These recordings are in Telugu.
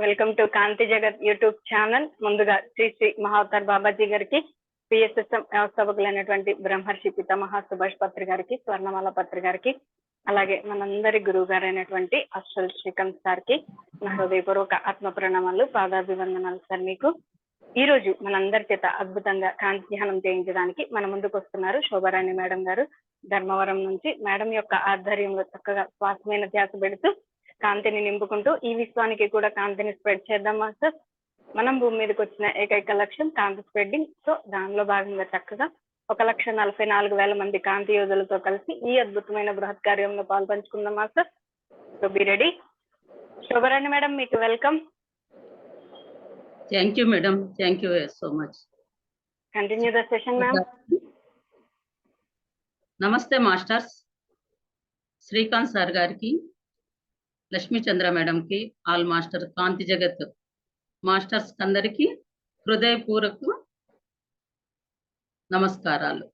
వెల్కమ్ టు కాంతి జగత్ యూట్యూబ్ ఛానల్. ముందుగా శ్రీ శ్రీ మహావతార్ బాబాజీ గారికి, పిఎస్ఎస్ఎం వ్యవస్థాపకులైనటువంటి బ్రహ్మర్షి పితామహ సుభాష్ పత్రి గారికి, స్వర్ణమాల పత్రి గారికి, అలాగే మనందరి గురువు గారైనటువంటి అశ్వల్ శ్రీకాంత్ సార్కి నా హృదయపూర్వక ఆత్మ ప్రణామాలు, పాదాభివందనాలు సార్. మీకు ఈ రోజు మనందరి చేత అద్భుతంగా కాంతి ధ్యానం చేయించడానికి మన ముందుకు వస్తున్నారు శోభారాణి మేడం గారు, ధర్మవరం నుంచి. మేడం యొక్క ఆధ్వర్యంలో చక్కగా శ్వాసమైన ధ్యాస పెడుతూ కాంతిని నింపుకుంటూ ఈ విశ్వానికి కూడా కాంతిని స్ప్రెడ్ చేద్దాం మాస్టర్. మనం భూమి మీదకి వచ్చిన ఏకైక లక్ష్యం కాంతి స్ప్రెడ్డింగ్. సో దానిలో భాగంగా చక్కగా 1,44,000 మంది కాంతి యోధులతో కలిసి ఈ అద్భుతమైన బృహత్ కార్యంలో పాల్పంచుకుందాం master. So be ready. Shobharani madam, మీకు welcome. Thank you madam, thank you so much. Continue the session ma'am. నమస్తే మాస్టర్స్. శ్రీకాంత్ సార్ గారికి, లక్ష్మీ చంద్ర మేడంకి, ఆల్ మాస్టర్ కాంతి జగత్ మాస్టర్స్ అందరికీ హృదయపూర్వక నమస్కారాలు.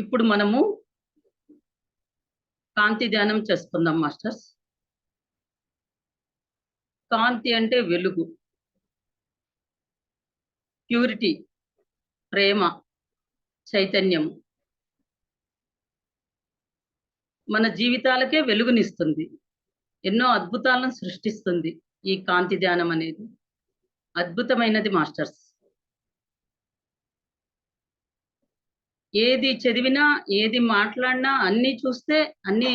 ఇప్పుడు మనము కాంతి ధ్యానం చేసుకుందాం మాస్టర్స్. కాంతి అంటే వెలుగు, ప్యూరిటీ, ప్రేమ, చైతన్యం. మన జీవితాలకే వెలుగునిస్తుంది, ఎన్నో అద్భుతాలను సృష్టిస్తుంది. ఈ కాంతి ధ్యానం అనేది అద్భుతమైనది మాస్టర్స్. ఏది చదివినా, ఏది మాట్లాడినా, అన్ని చూస్తే, అన్ని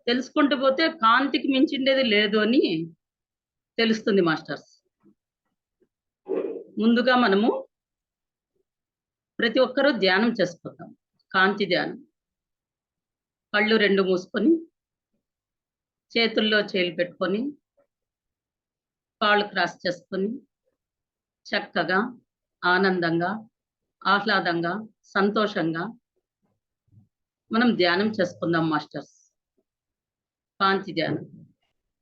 తెలుసుకుంటూ పోతే కాంతికి మించిండేది లేదు అని తెలుస్తుంది మాస్టర్స్. ముందుగా మనము ప్రతి ఒక్కరూ ధ్యానం చేసుకుందాం. కాంతి ధ్యానం. కళ్ళు రెండు మూసుకొని, చేతుల్లో చేలు పెట్టుకొని, కాళ్ళు క్రాస్ చేసుకొని, చక్కగా ఆనందంగా, ఆహ్లాదంగా, సంతోషంగా మనం ధ్యానం చేసుకుందాం మాస్టర్స్. కాంతి ధ్యానం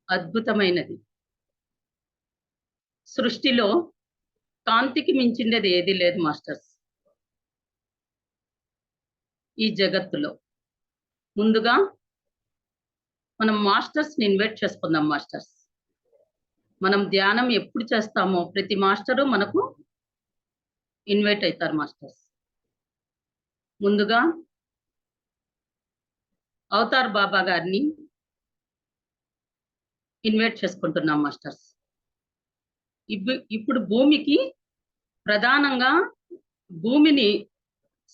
అద్భుతమైనది. సృష్టిలో కాంతికి మించిండేది ఏది లేదు మాస్టర్స్. ఈ జగత్తులో ముందుగా మనం మాస్టర్స్ని ఇన్వైట్ చేసుకుందాం మాస్టర్స్. మనం ధ్యానం ఎప్పుడు చేస్తామో ప్రతి మాస్టరు మనకు ఇన్వైట్ అవుతారు మాస్టర్స్. ముందుగా అవతార్ బాబా గారిని ఇన్వైట్ చేసుకుంటున్నాం మాస్టర్స్. ఇప్పుడు భూమికి ప్రధానంగా భూమిని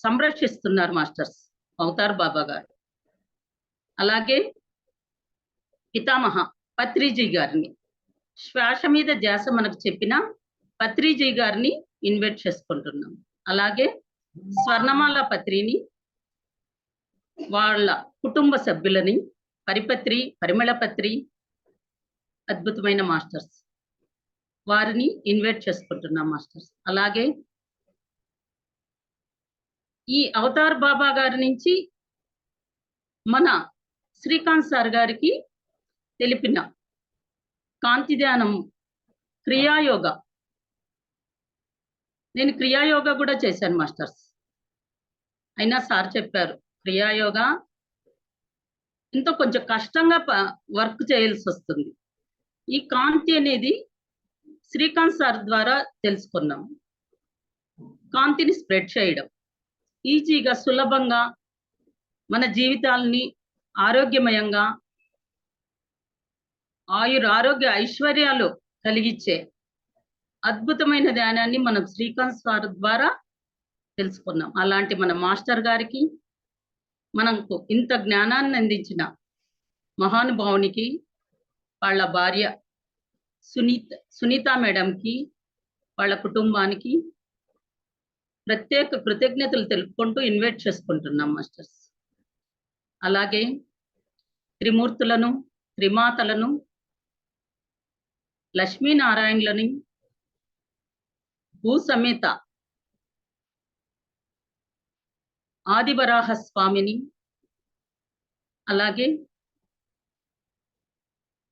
సంరక్షిస్తున్నారు మాస్టర్స్ అవతార్ బాబా గారు. అలాగే పితామహ పత్రిజీ గారిని, శ్వాస మీద ధ్యాస మనకు చెప్పిన పత్రిజీ గారిని ఇన్వైట్ చేసుకుంటున్నాం. అలాగే స్వర్ణమాల పత్రిని, వాళ్ళ కుటుంబ సభ్యులని, పరిపత్రి, పరిమళ పత్రి, అద్భుతమైన మాస్టర్స్, వారిని ఇన్వైట్ చేసుకుంటున్నాం మాస్టర్స్. అలాగే ఈ అవతార్ బాబా గారి నుంచి మన శ్రీకాంత్ సార్ గారికి తెలిపిన కాంతి ధ్యానం క్రియాయోగ. నేను క్రియాయోగ కూడా చేశాను మాస్టర్స్. అయినా సార్ చెప్పారు క్రియాయోగ ఎంతో కొంచెం కష్టంగా వర్క్ చేయాల్సి వస్తుంది. ఈ కాంతి అనేది శ్రీకాంత్ సార్ ద్వారా తెలుసుకున్నాం. కాంతిని స్ప్రెడ్ చేయడం ఈజీగా, సులభంగా మన జీవితాలని ఆరోగ్యమయంగా, ఆరోగ్య ఐశ్వర్యాలు కలిగించే అద్భుతమైన ధ్యానాన్ని మనం శ్రీకాంత్ సార్ ద్వారా తెలుసుకున్నాం. అలాంటి మన మాస్టర్ గారికి, మనకు ఇంత జ్ఞానాన్ని అందించిన మహానుభావునికి, వాళ్ళ భార్య సునీత మేడంకి, వాళ్ళ కుటుంబానికి ప్రత్యేక కృతజ్ఞతలు తెలుపుకుంటూ ఇన్వైట్ చేసుకుంటున్నాం మాస్టర్స్. అలాగే త్రిమూర్తులను, త్రిమాతలను, లక్ష్మీనారాయణులని, భూ సమేత ఆదివరాహ స్వామిని, అలాగే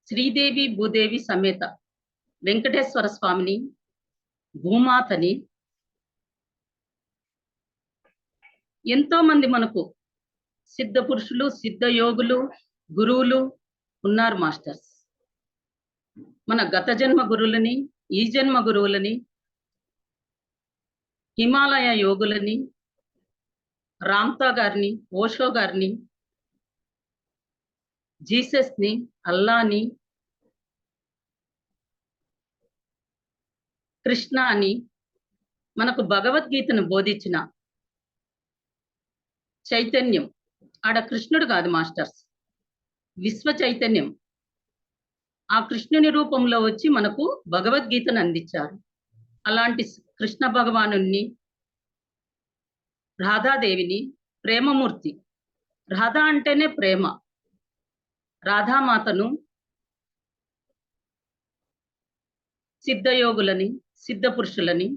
శ్రీదేవి భూదేవి సమేత వెంకటేశ్వర స్వామిని, భూమాతని, ఎంతో మంది మనకు సిద్ధ పురుషులు, సిద్ధ యోగులు, గురువులు ఉన్నారు మాస్టర్స్. మన గత జన్మ గురువులని, ఈ జన్మ గురువులని, హిమాలయ యోగులని, రామ్తా గారిని, ఓషో గారిని, జీసస్ని, అల్లాని, కృష్ణ అని మనకు భగవద్గీతను బోధించిన చైతన్యం, ఆడ కృష్ణుడు కాదు మాస్టర్స్, విశ్వ చైతన్యం ఆ కృష్ణుని రూపంలో వచ్చి మనకు భగవద్గీతను అందించారు. అలాంటి కృష్ణ భగవానుని, రాధాదేవిని, ప్రేమమూర్తి, రాధా అంటేనే ప్రేమ, రాధామాతను, సిద్ధయోగులని, సిద్ధ పురుషులని,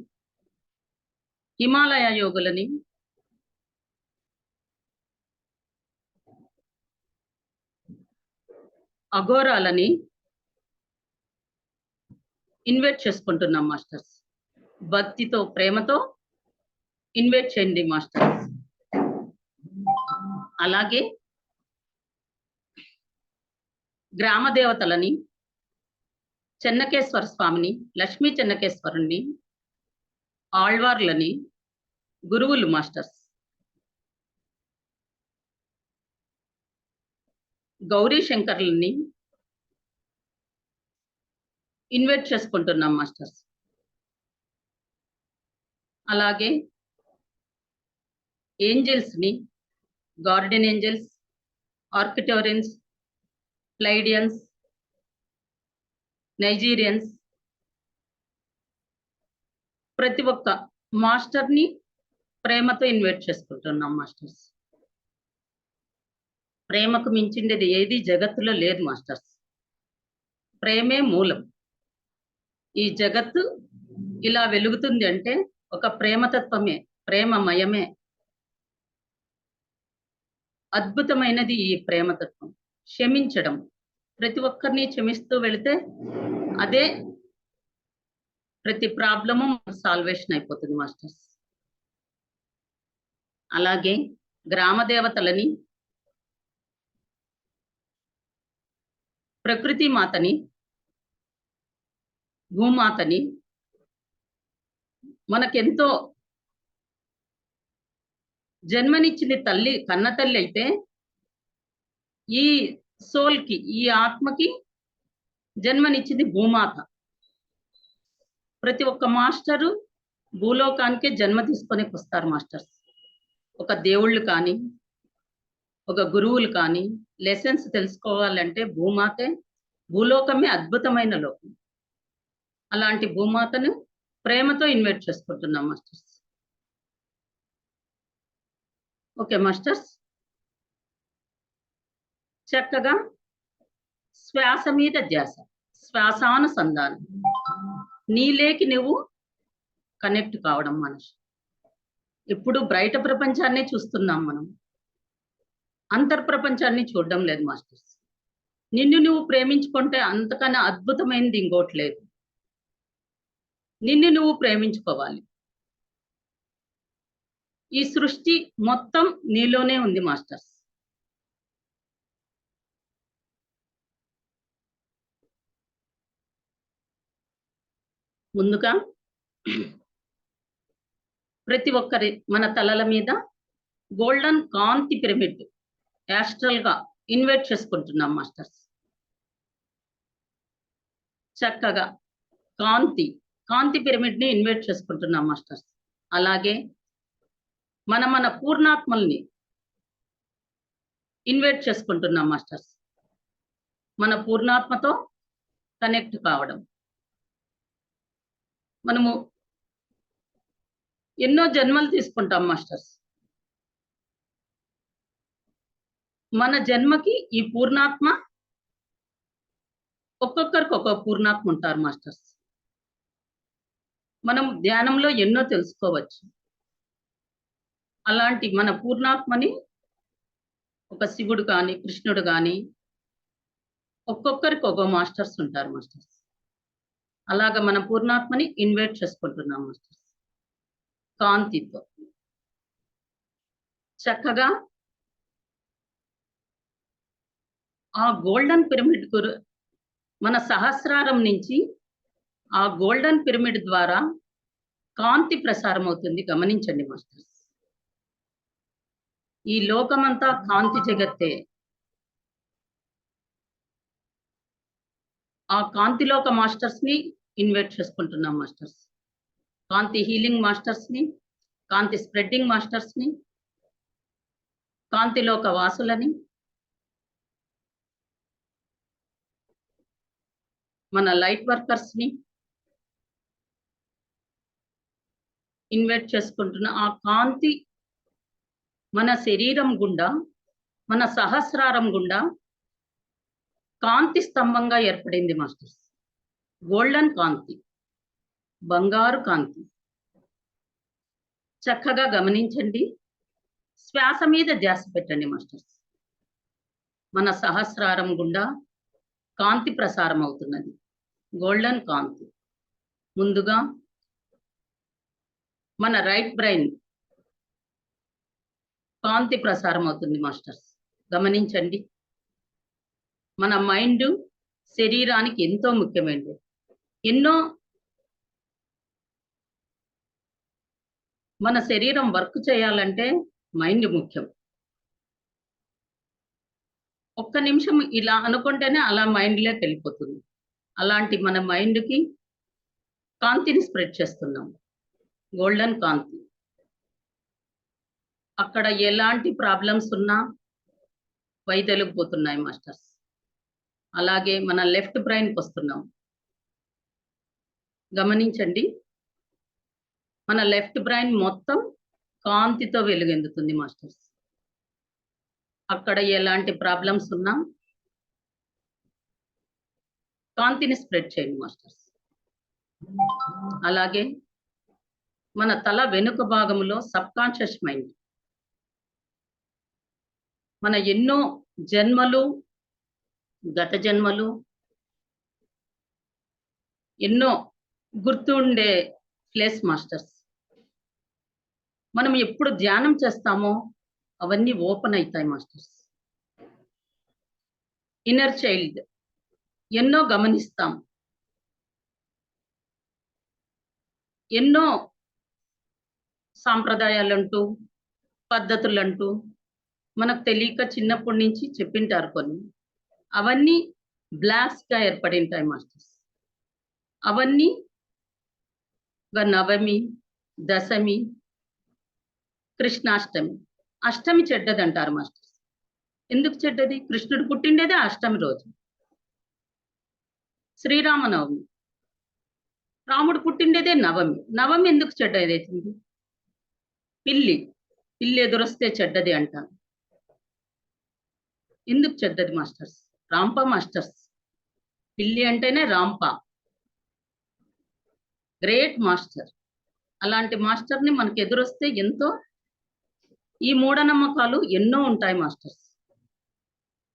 హిమాలయ యోగులని, అఘోరాలని ఇన్వైట్ చేసుకుంటున్నాం మాస్టర్స్. భక్తితో, ప్రేమతో ఇన్వైట్ చేయండి మాస్టర్స్. అలాగే గ్రామ దేవతలని, చెన్నకేశ్వర స్వామిని, లక్ష్మీ చెన్నకేశ్వరుణ్ణి, ఆళ్వార్లని, గురువులు మాస్టర్స్, గౌరీ శంకర్లని ఇన్వైట్ చేసుకుంటున్నాం మాస్టర్స్. అలాగే ఏంజల్స్ని, గార్డెన్ ఏంజల్స్, ఆర్కిటోరియన్స్, ప్లైడియన్స్, నైజీరియన్స్, ప్రతి ఒక్క మాస్టర్ని ప్రేమతో ఇన్వైట్ చేసుకుంటున్నాం మాస్టర్స్. ప్రేమకు మించిండేది ఏది జగత్తులో లేదు మాస్టర్స్. ప్రేమే మూలం. ఈ జగత్తు ఇలా వెలుగుతుంది అంటే ఒక ప్రేమతత్వమే, ప్రేమమయమే. అద్భుతమైనది ఈ ప్రేమతత్వం. క్షమించడం, ప్రతి ఒక్కరిని క్షమిస్తూ వెళితే అదే ప్రతి ప్రాబ్లము సాల్వేషన్ అయిపోతుంది మాస్టర్స్. అలాగే గ్రామ దేవతలని, ప్రకృతి మాతని, భూమాతని, మనకెంతో జన్మనిచ్చింది తల్లి, కన్న తల్లి అయితే ఈ సోల్కి, ఈ ఆత్మకి జన్మనిచ్చింది భూమాత. ప్రతి ఒక్క మాస్టరు భూలోకానికే జన్మ తీసుకొని వస్తారు మాస్టర్స్. ఒక దేవుళ్ళు కానీ, ఒక గురువులు కానీ లెసన్స్ తెలుసుకోవాలంటే భూమాతే, భూలోకమే అద్భుతమైన లోకం. అలాంటి భూమాతను ప్రేమతో ఇన్వైట్ చేసుకుంటున్నాం మాస్టర్స్. ఓకే మాస్టర్స్, చక్కగా శ్వాస మీద ధ్యాస, శ్వాసానుసంధానం, నీలేకి నువ్వు కనెక్ట్ కావడం. మనిషి ఇప్పుడు బయట ప్రపంచాన్ని చూస్తున్నాం మనం, అంతర్ప్రపంచాన్ని చూడడం లేదు మాస్టర్స్. నిన్ను నువ్వు ప్రేమించుకుంటే అంతకన్నా అద్భుతమైనది ఇంకోటి లేదు. నిన్ను నువ్వు ప్రేమించుకోవాలి. ఈ సృష్టి మొత్తం నీలోనే ఉంది మాస్టర్స్. ముందుగా ప్రతి ఒక్కరి మన తలల మీద గోల్డెన్ కాంతి పిరమిడ్ యాస్ట్రల్ గా ఇన్వైట్ చేసుకుంటున్నాం మాస్టర్స్. చక్కగా కాంతి పిరమిడ్ ని ఇన్వైట్ చేసుకుంటున్నాం మాస్టర్స్. అలాగే మన పూర్ణాత్మల్ని ఇన్వైట్ చేసుకుంటున్నాం మాస్టర్స్. మన పూర్ణాత్మతో కనెక్ట్ కావడం. మనము ఎన్నో జన్మలు తీసుకుంటాం మాస్టర్స్. మన జన్మకి ఈ పూర్ణాత్మ, ఒక్కొక్కరికి ఒక్కొక్క పూర్ణాత్మ ఉంటారు మాస్టర్స్. మనం ధ్యానంలో ఎన్నో తెలుసుకోవచ్చు. అలాంటి మన పూర్ణాత్మని ఒక శివుడు కానీ, కృష్ణుడు కానీ ఒక్కొక్కరికి ఒక్కో మాస్టర్స్ ఉంటారు మాస్టర్స్. అలాగ మన పూర్ణాత్మని ఇన్వైట్ చేసుకుంటున్నాం మాస్టర్స్. కాంతితో చక్కగా ఆ గోల్డెన్ పిరమిడ్ మన సహస్రారం నుంచి ఆ గోల్డెన్ పిరమిడ్ ద్వారా కాంతి ప్రసారం అవుతుంది. గమనించండి మాస్టర్స్. ఈ లోకమంతా కాంతి జగత్తే. ఆ కాంతిలోక మాస్టర్స్ ని ఇన్వైట్ చేసుకుంటున్నాం మాస్టర్స్. కాంతి హీలింగ్ మాస్టర్స్ ని, కాంతి స్ప్రెడ్డింగ్ మాస్టర్స్ ని, కాంతిలోక వాసులని, మన లైట్ వర్కర్స్ ని ఇన్వైట్ చేసుకుంటున్న ఆ కాంతి మన శరీరం గుండా, మన సహస్రారం గుండా కాంతి స్తంభంగా ఏర్పడింది మాస్టర్స్. గోల్డెన్ కాంతి, బంగారు కాంతి. చక్కగా గమనించండి. శ్వాస మీద ధ్యాస పెట్టండి మాస్టర్స్. మన సహస్రారం గుండా కాంతి ప్రసారం అవుతున్నది. గోల్డెన్ కాంతి. ముందుగా మన రైట్ బ్రెయిన్ కాంతి ప్రసారం అవుతుంది మాస్టర్స్. గమనించండి. మన మైండ్ శరీరానికి ఎంతో ముఖ్యమైనది. ఎన్నో మన శరీరం వర్క్ చేయాలంటే మైండ్ ముఖ్యం. ఒక్క నిమిషం ఇలా అనుకుంటేనే అలా మైండ్లోకి వెళ్ళిపోతుంది. అలాంటి మన మైండ్కి కాంతిని స్ప్రెడ్ చేస్తున్నాం. గోల్డెన్ కాంతి. అక్కడ ఎలాంటి ప్రాబ్లమ్స్ ఉన్నా వైదొలిగిపోతున్నాయి మాస్టర్స్. అలాగే మన లెఫ్ట్ బ్రెయిన్కి వస్తున్నాం. గమనించండి. మన లెఫ్ట్ బ్రెయిన్ మొత్తం కాంతితో వెలుగెందుతుంది మాస్టర్స్. అక్కడ ఎలాంటి ప్రాబ్లమ్స్ ఉన్నా కాంతిని స్ప్రెడ్ చేయండి మాస్టర్స్. అలాగే మన తల వెనుక భాగంలో సబ్ కాన్షియస్ మైండ్ మన ఎన్నో జన్మలు, గత జన్మలు, ఎన్నో గుర్తుండే ప్లేస్ మాస్టర్స్. మనం ఎప్పుడు ధ్యానం చేస్తామో అవన్నీ ఓపెన్ అవుతాయి మాస్టర్స్. ఇన్నర్ చైల్డ్ ఎన్నో గమనిస్తాం. ఎన్నో సాంప్రదాయాలంటూ, పద్ధతులంటూ మనకు తెలియక చిన్నప్పటి నుంచి చెప్పింటారు కొన్ని. అవన్నీ బ్లాక్స్గా ఏర్పడి ఉంటాయి మాస్టర్స్. అవన్నీ నవమి, దశమి, కృష్ణాష్టమి. అష్టమి చెడ్డది అంటారు మాస్టర్స్. ఎందుకు చెడ్డది? కృష్ణుడు పుట్టిండేదే అష్టమి రోజు. శ్రీరామనవమి. రాముడు పుట్టిండేదే నవమి. నవమి ఎందుకు చెడ్డది అవుతుంది? పిల్లి ఎదురొస్తే చెడ్డది అంటారు. ఎందుకు చెడ్డది మాస్టర్స్? రాంప మాస్టర్స్. పిల్లి అంటేనే రాంప, గ్రేట్ మాస్టర్. అలాంటి మాస్టర్ని మనకు ఎదురొస్తే ఎంతో, ఈ మూఢనమ్మకాలు ఎన్నో ఉంటాయి మాస్టర్స్.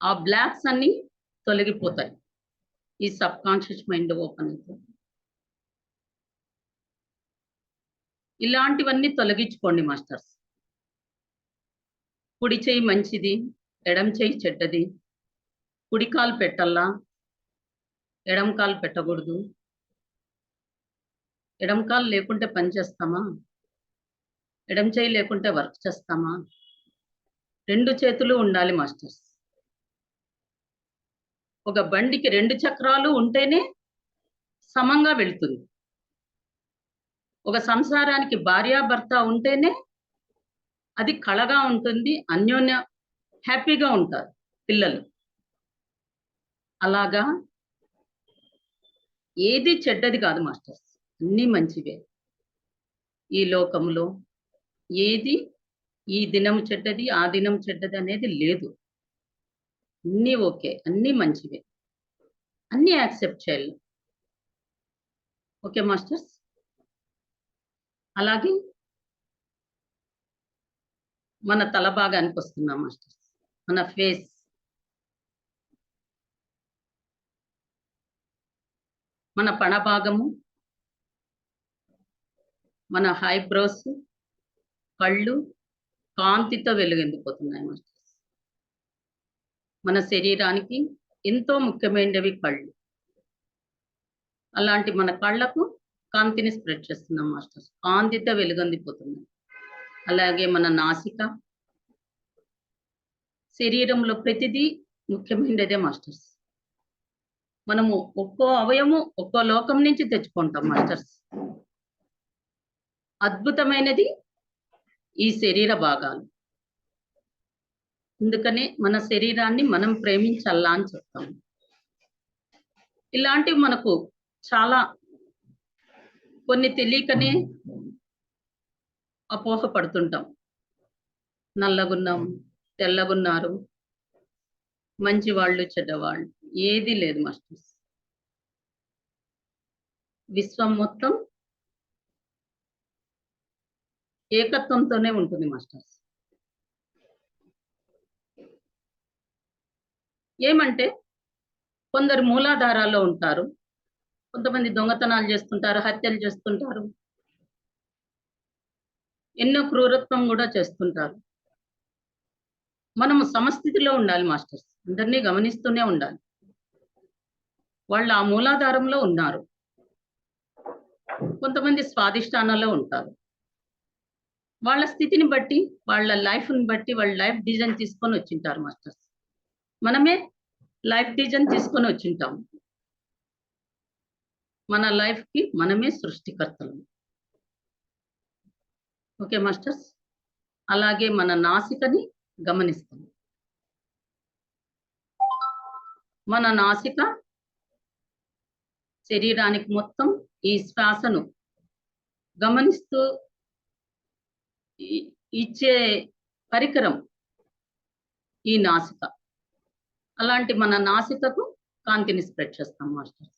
ఆ బ్లాక్స్ అన్ని తొలగిపోతాయి. ఈ సబ్ కాన్షియస్ మైండ్ ఓపెన్ అవుతుంది. ఇలాంటివన్నీ తొలగించుకోండి మాస్టర్స్. కుడి చేయి మంచిది, ఎడం చేయి చెడ్డది. కుడి కాలు పెట్టల్లా, ఎడం కాలు పెట్టకూడదు. ఎడం కాలు లేకుంటే పని చేస్తామా? ఎడం చేయి లేకుంటే వర్క్ చేస్తామా? రెండు చేతులు ఉండాలి మాస్టర్స్. ఒక బండికి రెండు చక్రాలు ఉంటేనే సమంగా వెళ్తుంది. ఒక సంసారానికి భార్యాభర్త ఉంటేనే అది కళగా ఉంటుంది, అన్యోన్య హ్యాపీగా ఉంటారు పిల్లలు. అలాగా ఏది చెడ్డది కాదు మాస్టర్స్, అన్నీ మంచివే. ఈ లోకంలో ఏది ఈ దినం చెడ్డది, ఆ దినం చెడ్డది అనేది లేదు. అన్నీ ఓకే, అన్నీ మంచివే, అన్నీ యాక్సెప్ట్ చేయాలి. Okay masters. అలాగే మన తల భాగానికి వస్తున్నాం మాస్టర్స్. మన ఫేస్, మన పణ భాగము, మన హైబ్రోస్, కళ్ళు కాంతితో వెలుగెందిపోతున్నాయి మాస్టర్స్. మన శరీరానికి ఎంతో ముఖ్యమైనవి కళ్ళు. అలాంటి మన కళ్ళకు కాంతిని స్ప్రెడ్ చేస్తున్నాం మాస్టర్స్. కాంతితో వెలుగొందిపోతుంది. అలాగే మన నాసిక, శరీరంలో ప్రతిదీ ముఖ్యమైనదే మాస్టర్స్. మనము ఒక్కో అవయము ఒక్కో లోకం నుంచి తెచ్చుకుంటాం మాస్టర్స్. అద్భుతమైనది ఈ శరీర భాగాలు. అందుకనే మన శరీరాన్ని మనం ప్రేమించాలా అని చెప్తాం. ఇలాంటివి మనకు చాలా కొన్ని తెలియకనే అపోహ పడుతుంటాం. నల్లగున్నాం, తెల్లగున్నారు, మంచి వాళ్ళు, చెడ్డవాళ్ళు, ఏది లేదు మాస్టర్స్. విశ్వం మొత్తం ఏకత్వంతోనే ఉంటుంది మాస్టర్స్. ఏమంటే కొందరు మూలాధారాల్లో ఉంటారు, కొంతమంది దొంగతనాలు చేస్తుంటారు, హత్యలు చేస్తుంటారు, ఎన్నో క్రూరత్వం కూడా చేస్తుంటారు. మనము సమస్థితిలో ఉండాలి మాస్టర్స్. అందరినీ గమనిస్తూనే ఉండాలి. వాళ్ళు ఆ మూలాధారంలో ఉన్నారు. కొంతమంది స్వాధిష్టానంలో ఉంటారు. వాళ్ళ స్థితిని బట్టి, వాళ్ళ లైఫ్ని బట్టి వాళ్ళ లైఫ్ డిజైన్ తీసుకొని వచ్చింటారు మాస్టర్స్. మనమే లైఫ్ డిజైన్ తీసుకొని వచ్చింటాం. మన లైఫ్కి మనమే సృష్టికర్తలు. Okay masters. అలాగే మన నాసికని గమనిస్తాం. మన నాసిక శరీరానికి మొత్తం ఈ శ్వాసను గమనిస్తూ ఇచ్చే పరికరం ఈ నాసిక. అలాంటి మన నాసికకు కాంతిని స్ప్రెడ్ చేస్తాం మాస్టర్.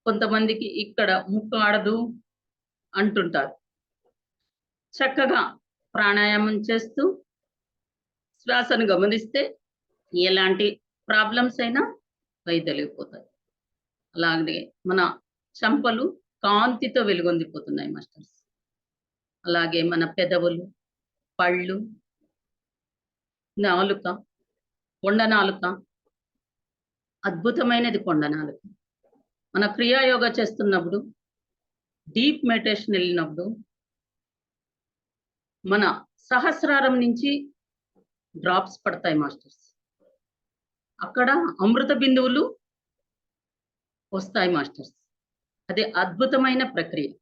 కొంతమందికి ఇక్కడ ముక్కు ఆడదు అంటుంటారు. చక్కగా ప్రాణాయామం చేస్తూ శ్వాసను గమనిస్తే ఎలాంటి ప్రాబ్లమ్స్ అయినా వైదొలిగిపోతాయి. అలాగే మన చెంపలు కాంతితో వెలుగొందిపోతున్నాయి మాస్టర్స్. అలాగే మన పెదవులు, పళ్ళు, నాలుక, కొండ నాలుక, అద్భుతమైనది కొండ నాలుక. మన క్రియాయోగ చేస్తున్నప్పుడు, డీప్ మెడిటేషన్ వెళ్ళినప్పుడు మన సహస్రారం నుంచి డ్రాప్స్ పడతాయి మాస్టర్స్. అక్కడ అమృత బిందువులు వస్తాయి మాస్టర్స్. అది అద్భుతమైన ప్రక్రియ.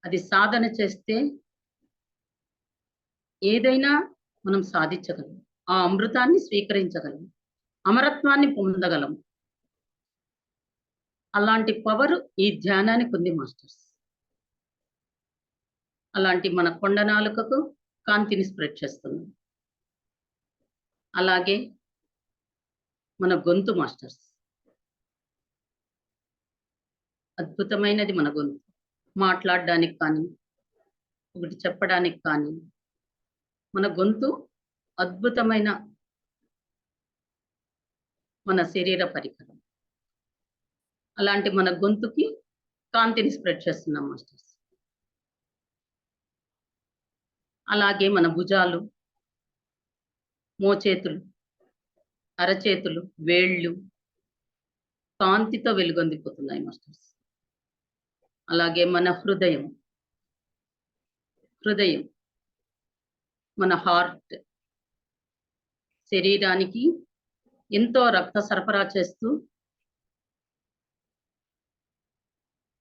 అది సాధన చేస్తే ఏదైనా మనం సాధించగలం. ఆ అమృతాన్ని స్వీకరించగలం, అమరత్వాన్ని పొందగలం. అలాంటి పవర్ ఈ ధ్యానానికి ఉంది మాస్టర్స్. అలాంటి మన కొండ నాలుకకు కాంతిని స్ప్రెడ్ చేస్తుంది. అలాగే మన గొంతు మాస్టర్స్, అద్భుతమైనది మన గొంతు. మాట్లాడడానికి కానీ, ఒకటి చెప్పడానికి కానీ, మన గొంతు అద్భుతమైన మన శరీర పరికరం. అలాంటి మన గొంతుకి కాంతిని స్ప్రెడ్ చేస్తున్నాం మాస్టర్స్. అలాగే మన భుజాలు, మోచేతులు, అరచేతులు, వేళ్ళు కాంతితో వెలుగొందిపోతున్నాయి మాస్టర్స్. అలాగే మన హృదయం, మన హార్ట్ శరీరానికి ఎంతో రక్త సరఫరా చేస్తూ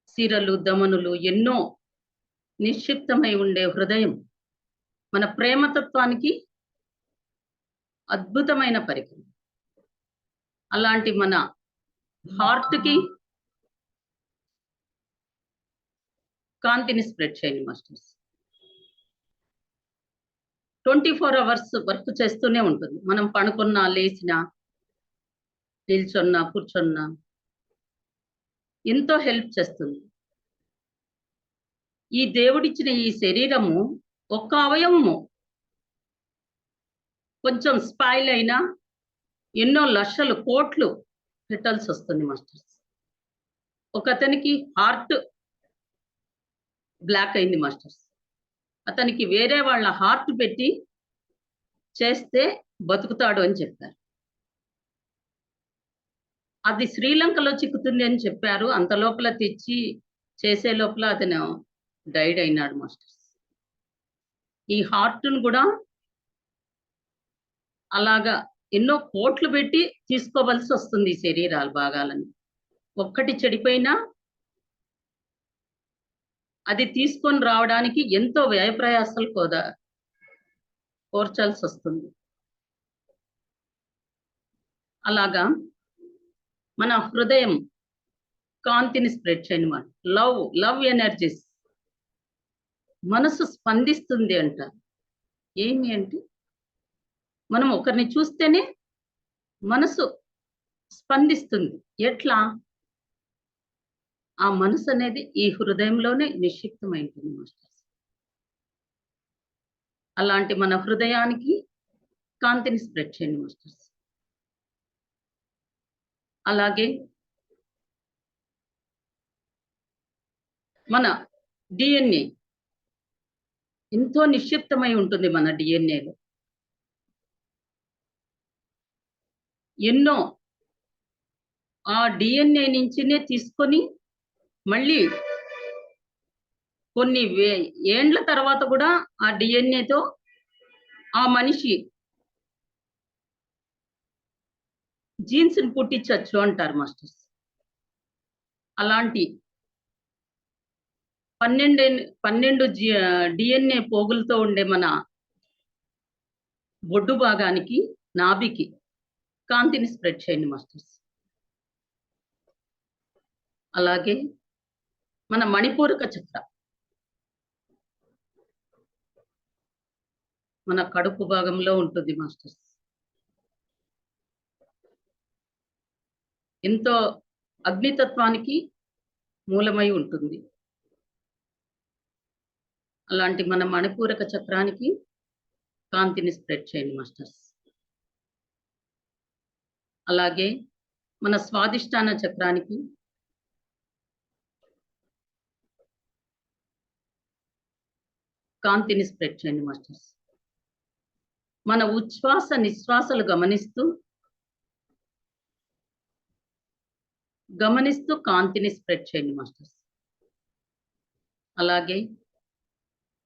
సిరలు, దమనులు ఎన్నో నిక్షిప్తమై ఉండే హృదయం మన ప్రేమతత్వానికి అద్భుతమైన పరికరం. అలాంటి మన హార్ట్కి కాంతిని స్ప్రెడ్ చేయండి మాస్టర్స్. 24 hours వర్క్ చేస్తూనే ఉంటుంది. మనం పడుకున్నా, లేచినా, నిల్చున్నా, కూర్చున్నా ఎంతో హెల్ప్ చేస్తుంది. ఈ దేవుడిచ్చిన ఈ శరీరము ఒక్క అవయవము కొంచెం స్పాయిల్ అయినా ఎన్నో లక్షలు, కోట్లు పెట్టాల్సి వస్తుంది మాస్టర్స్. ఒకతనికి హార్ట్ బ్లాక్ అయింది మాస్టర్స్. అతనికి వేరే వాళ్ళ హార్ట్ పెట్టి చేస్తే బతుకుతాడు అని చెప్పారు. అది శ్రీలంకలో చిక్కుతుంది అని చెప్పారు. అంత లోపల తెచ్చి చేసే లోపల అతను డైడ్ అయినాడు మాస్టర్స్. ఈ హార్ట్‌ను గూడా అలాగా ఎన్నో కోట్లు పెట్టి తీసుకోవాల్సొస్తుంది ఈ శరీరాల భాగాలని. ఒక్కటి చెడిపోయినా అది తీసుకొని రావడానికి ఎంతో వ్యయప్రయాసాలు కోర్చాల్సొస్తుంది. అలాగా మన హృదయం కాంతిని స్ప్రెడ్ చేయనమాట. లవ్ ఎనర్జీస్ మనసు స్పందిస్తుంది అంటారు. ఏమి అంటే మనం ఒకరిని చూస్తేనే మనసు స్పందిస్తుంది. ఎట్లా? ఆ మనసు అనేది ఈ హృదయంలోనే నిక్షిప్తమై ఉంటుంది మాస్టర్స్. అలాంటి మన హృదయానికి కాంతిని స్ప్రెడ్ చేయండి మాస్టర్స్. అలాగే మన డిఎన్ఏ ఎంతో నిక్షిప్తమై ఉంటుంది మన డిఎన్ఏలో. ఎన్నో ఆ డిఎన్ఏ నుంచినే తీసుకొని మళ్ళీ కొన్ని ఏండ్ల తర్వాత కూడా ఆ డిఎన్ఏతో ఆ మనిషి జీన్స్‌ని పుట్టించొచ్చు అంటారు మాస్టర్స్. అలాంటి 12 డిఎన్ఏ పోగులతో ఉండే మన బొడ్డు భాగానికి, నాభికి కాంతిని స్ప్రెడ్ చేయండి మాస్టర్స్. అలాగే మన మణిపూరక చక్ర మన కడుపు భాగంలో ఉంటుంది మాస్టర్స్. ఎంతో అగ్నితత్వానికి మూలమై ఉంటుంది. అలాంటి మన మణిపూరక చక్రానికి కాంతిని స్ప్రెడ్ చేయండి మాస్టర్స్. అలాగే మన స్వాదిష్టాన చక్రానికి కాంతిని స్ప్రెడ్ చేయండి మాస్టర్స్. మన ఉచ్ఛ్వాస నిశ్వాసాలు గమనిస్తూ కాంతిని స్ప్రెడ్ చేయండి మాస్టర్స్. అలాగే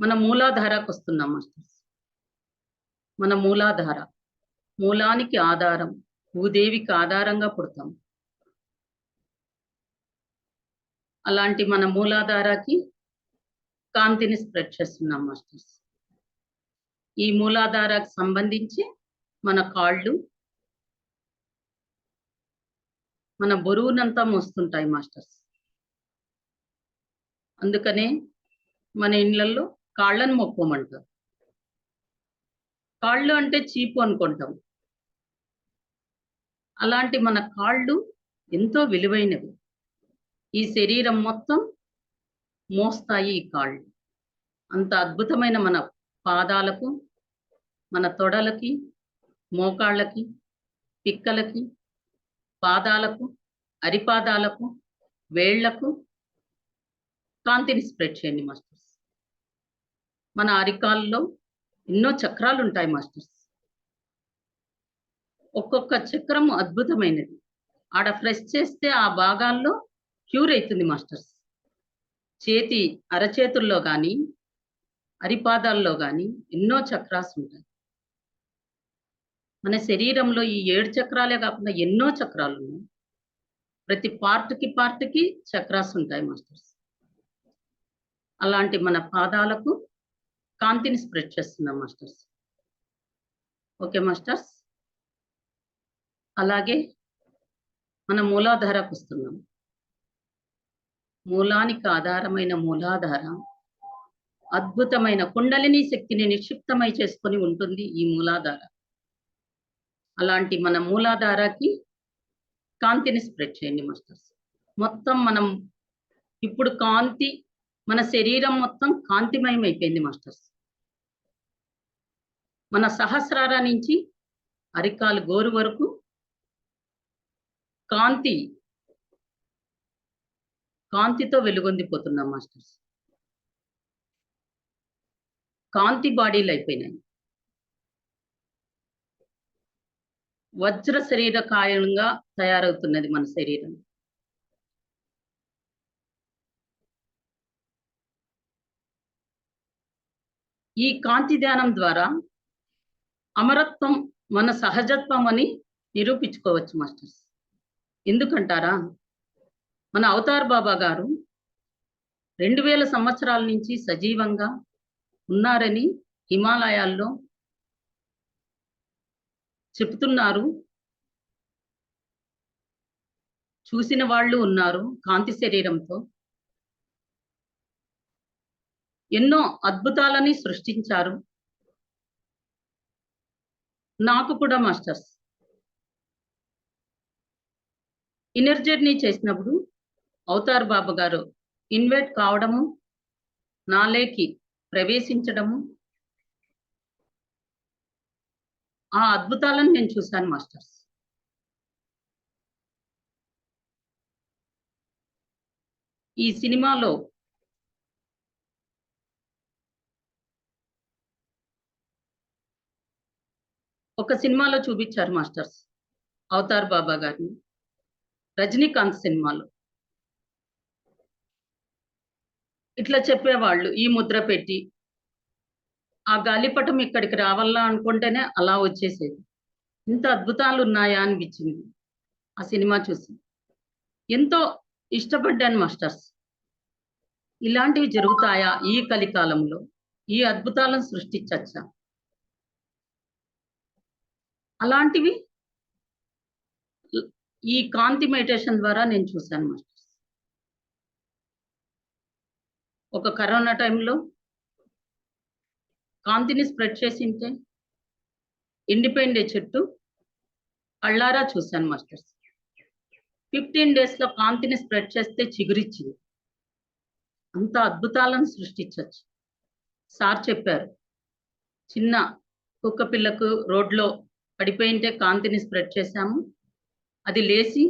మన మూలాధారకు వస్తున్నాం మాస్టర్స్. మన మూలాధార, మూలానికి ఆధారం, భూదేవికి ఆధారంగా పుడతాం. అలాంటి మన మూలాధారకి కాంతిని స్ప్రెడ్ చేస్తున్నాం మాస్టర్స్. ఈ మూలాధారకు సంబంధించి మన కాళ్ళు, మన బరువునంతా మోస్తుంటాయి మాస్టర్స్. అందుకనే మన ఇళ్ళల్లో కాళ్ళను మొక్కోమంటారు. కాళ్ళు అంటే చీపు అనుకుంటాం. అలాంటి మన కాళ్ళు ఎంతో విలువైనవి. ఈ శరీరం మొత్తం మోస్తాయి ఈ కాళ్ళు. అంత అద్భుతమైన మన పాదాలకు, మన తొడలకి, మోకాళ్ళకి, పిక్కలకి, పాదాలకు, అరిపాదాలకు, వేళ్లకు కాంతిని స్ప్రెడ్ చేయండి మాస్టర్స్. మన అరికాల్లో ఎన్నో చక్రాలు ఉంటాయి మాస్టర్స్. ఒక్కొక్క చక్రము అద్భుతమైనది. ఆడ ప్రెస్ చేస్తే ఆ భాగాల్లో క్యూర్ అవుతుంది మాస్టర్స్. అరచేతుల్లో కానీ, అరిపాదాల్లో కానీ ఎన్నో చక్రాస్ ఉంటాయి. మన శరీరంలో ఈ 7 చక్రాలే కాకుండా ఎన్నో చక్రాలు ఉన్నాయి. ప్రతి పార్ట్‌కి చక్రాస్ ఉంటాయి మాస్టర్స్. అలాంటి మన పాదాలకు కాంతిని స్ప్రెడ్ చేస్తున్నాం మాస్టర్స్. Okay masters. అలాగే మన మూలాధారకు వస్తున్నాం. మూలానికి ఆధారమైన మూలాధార అద్భుతమైన కుండలిని శక్తిని నిక్షిప్తమై చేసుకొని ఉంటుంది ఈ మూలాధార. అలాంటి మన మూలాధారకి కాంతిని స్ప్రెడ్ చేయండి మాస్టర్స్. మొత్తం మనం ఇప్పుడు మన శరీరం మొత్తం కాంతిమయం అయిపోయింది మాస్టర్స్. మన సహస్రార నుంచి అరికాలు గోరు వరకు కాంతితో వెలుగొందిపోతున్నాం మాస్టర్స్. కాంతి బాడీలు అయిపోయినాయి. వజ్ర శరీర కాయంగా తయారవుతున్నది మన శరీరం. ఈ కాంతి ధ్యానం ద్వారా అమరత్వం మన సహజత్వం అని నిరూపించుకోవచ్చు మాస్టర్స్. ఎందుకంటారా, మన అవతార్ బాబా గారు 2000 సంవత్సరాల నుంచి సజీవంగా ఉన్నారని హిమాలయాల్లో చెప్తున్నారు. చూసిన వాళ్ళు ఉన్నారు కాంతి శరీరంతో. ఎన్నో అద్భుతాలని సృష్టించారు. నాకు కూడా మాస్టర్స్ ఇన్నర్ జర్నీ చేసినప్పుడు అవతార్ బాబా గారు ఇన్వైట్ కావడము, నాలేకి ప్రవేశించడము, ఆ అద్భుతాలను నేను చూశాను మాస్టర్స్. ఈ సినిమాలో ఒక సినిమాలో చూపించారు మాస్టర్స్ అవతార్ బాబా గారిని, రజనీకాంత్ సినిమాలో. ఇట్లా చెప్పేవాళ్ళు, ఈ ముద్ర పెట్టి ఆ గాలిపటం ఇక్కడికి రావాలా అనుకుంటేనే అలా వచ్చేసేది. ఇంత అద్భుతాలు ఉన్నాయా అనిపించింది ఆ సినిమా చూసి. ఎంతో ఇష్టపడ్డాను మాస్టర్స్. ఇలాంటివి జరుగుతాయా ఈ కలికాలంలో? ఈ అద్భుతాలను సృష్టించచ్చా? అలాంటివి ఈ కాంతి మెడిటేషన్ ద్వారా నేను చూశాను మాస్టర్స్. ఒక కరోనా టైంలో కాంతిని స్ప్రెడ్ చేసింటే ఎండిపోయిండే చెట్టు కళ్ళారా చూశాను మాస్టర్స్. 15 డేస్లో కాంతిని స్ప్రెడ్ చేస్తే చిగురిచ్చింది. అంత అద్భుతాలను సృష్టించవచ్చు. సార్ చెప్పారు, చిన్న కుక్క పిల్లకు రోడ్లో పడిపోయింటే కాంతిని స్ప్రెడ్ చేశాము, అది లేచి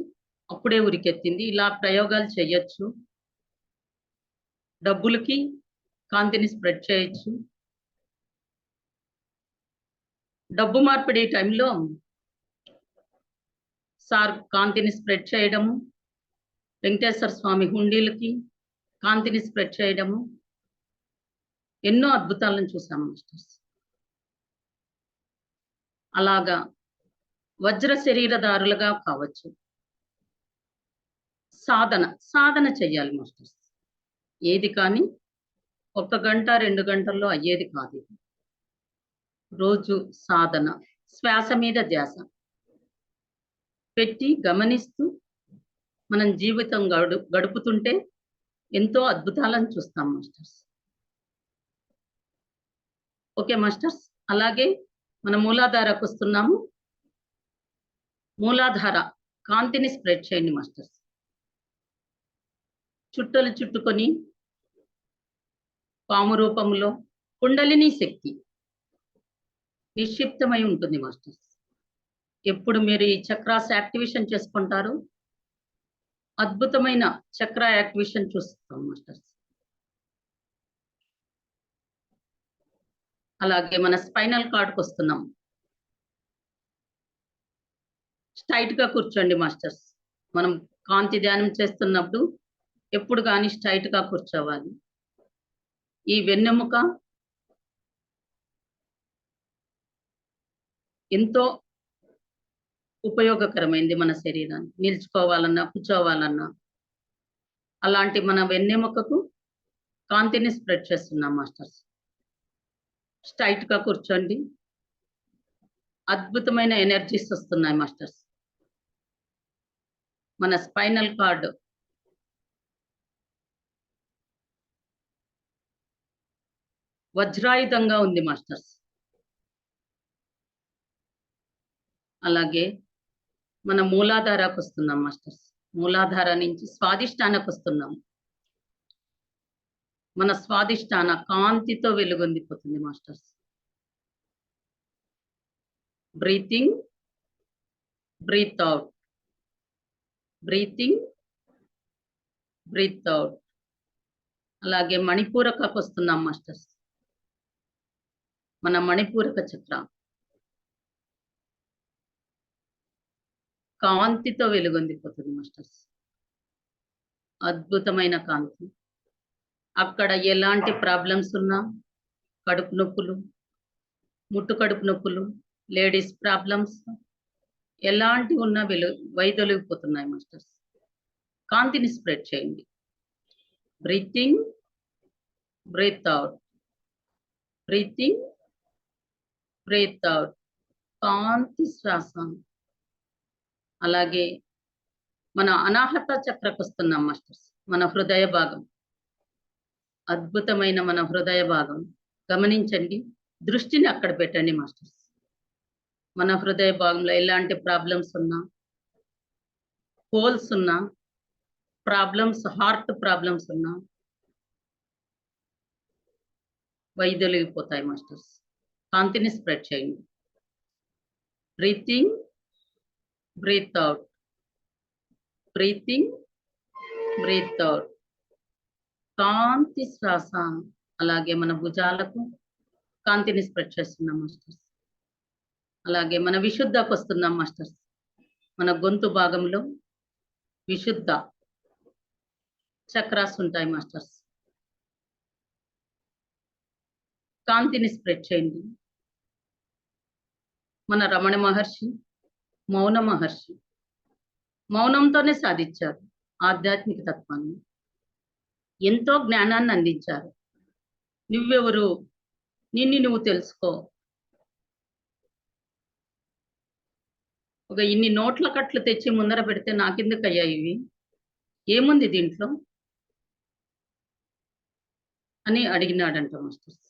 అప్పుడే ఉరికెత్తింది. ఇలా ప్రయోగాలు చేయొచ్చు. డబ్బులకి కాంతిని స్ప్రెడ్ చేయొచ్చు. డబ్బు మార్పిడి టైంలో సార్ కాంతిని స్ప్రెడ్ చేయడము, వెంకటేశ్వర స్వామి హుండీలకి కాంతిని స్ప్రెడ్ చేయడము, ఎన్నో అద్భుతాలను చూసాము మాస్టర్స్. అలాగా వజ్ర శరీరదారులుగా కావచ్చు. సాధన చెయ్యాలి మాస్టర్స్. ఏది కానీ 1 గంట 2 గంటల్లో అయ్యేది కాదు. రోజు సాధన, శ్వాస మీద ధ్యాస పెట్టి గమనిస్తూ మనం జీవితం గడుపుతుంటే ఎంతో అద్భుతాలను చూస్తాం మాస్టర్స్. Okay masters. అలాగే మన మూలాధారకు వస్తున్నాము. మూలాధార కాంతిని స్ప్రెడ్ చేయండి మాస్టర్స్. చుట్టలు చుట్టుకొని పాము రూపంలో కుండలిని శక్తి నిక్షిప్తమై ఉంటుంది మాస్టర్స్. ఎప్పుడు మీరు ఈ చక్రాస్ యాక్టివేషన్ చేసుకుంటారు, అద్భుతమైన చక్ర యాక్టివేషన్ చూస్తాం మాస్టర్స్. అలాగే మన స్పైనల్ కార్డ్కి వస్తున్నాం. స్ట్రైట్ గా కూర్చోండి మాస్టర్స్. మనం కాంతి ధ్యానం చేస్తున్నప్పుడు ఎప్పుడు కానీ స్ట్రైట్ గా కూర్చోవాలి. ఈ వెన్నెముక ఎంతో ఉపయోగకరమైంది మన శరీరాన్ని. నిల్చుకోవాలన్నా కూర్చోవాలన్నా. అలాంటి మన వెన్నెముకకు కాంతిని స్ప్రెడ్ చేస్తున్నాం మాస్టర్స్. స్ట్రైట్ గా కూర్చోండి. అద్భుతమైన ఎనర్జీస్ వస్తున్నాయి మాస్టర్స్. మన స్పైనల్ కార్డ్ వజ్రాయుధంగా ఉంది మాస్టర్స్. అలాగే మన మూలాధారకు వస్తున్నాం మాస్టర్స్. మూలాధార నుంచి స్వాదిష్టానికి వస్తున్నాం. మన స్వాదిష్టాన కాంతితో వెలుగొందిపోతుంది masters. Breathing, breathe out, breathing, breathe out. అలాగే మణిపూరకకు వస్తున్నాం మాస్టర్స్. మన మణిపూరక చక్ర కాంతితో వెలుగొందిపోతుంది మాస్టర్స్. అద్భుతమైన కాంతి. అక్కడ ఎలాంటి ప్రాబ్లమ్స్ ఉన్నా, కడుపు నొప్పులు, ముట్టు కడుపు నొప్పులు, లేడీస్ ప్రాబ్లమ్స్ ఎలాంటివి ఉన్నా వైదొలిగిపోతున్నాయి మాస్టర్స్. కాంతిని స్ప్రెడ్ చేయండి. Breathing, breathe out, breathing, breathe out. కాంతి శ్వాస. అలాగే మన అనాహత చక్రకు వస్తున్నాం మాస్టర్స్. మన హృదయ భాగం, అద్భుతమైన మన హృదయ భాగం గమనించండి. దృష్టిని అక్కడ పెట్టండి మాస్టర్స్. మన హృదయ భాగంలో ఎలాంటి ప్రాబ్లమ్స్ ఉన్నా, హోల్స్ ఉన్నా, ప్రాబ్లమ్స్, హార్ట్ ప్రాబ్లమ్స్ ఉన్నా వైదొలిగిపోతాయి మాస్టర్స్. కాంతిని స్ప్రెడ్ చేయండి. Breathing, breathe out, breathing, breathe out. కాంతి శ్వాస. అలాగే మన భుజాలకు కాంతిని స్ప్రెడ్ చేస్తున్నాం మాస్టర్స్. అలాగే మన విశుద్ధకు వస్తున్నాం మాస్టర్స్. మన గొంతు భాగంలో విశుద్ధ చక్రాస్ ఉంటాయి మాస్టర్స్. కాంతిని స్ప్రెడ్ చేయండి. మన రమణ మహర్షి మౌన మహర్షి మౌనంతోనే సాధించారు ఆధ్యాత్మిక తత్వాన్ని. ఎంతో జ్ఞానాన్ని అందించారు. నువ్వెవరు, నిన్ను నువ్వు తెలుసుకో. ఒక ఇన్ని నోట్ల కట్లు తెచ్చి ముందర పెడితే నాకెందుకయ్యా ఇవి, ఏముంది దీంట్లో అని అడిగినాడంట మాస్టర్స్.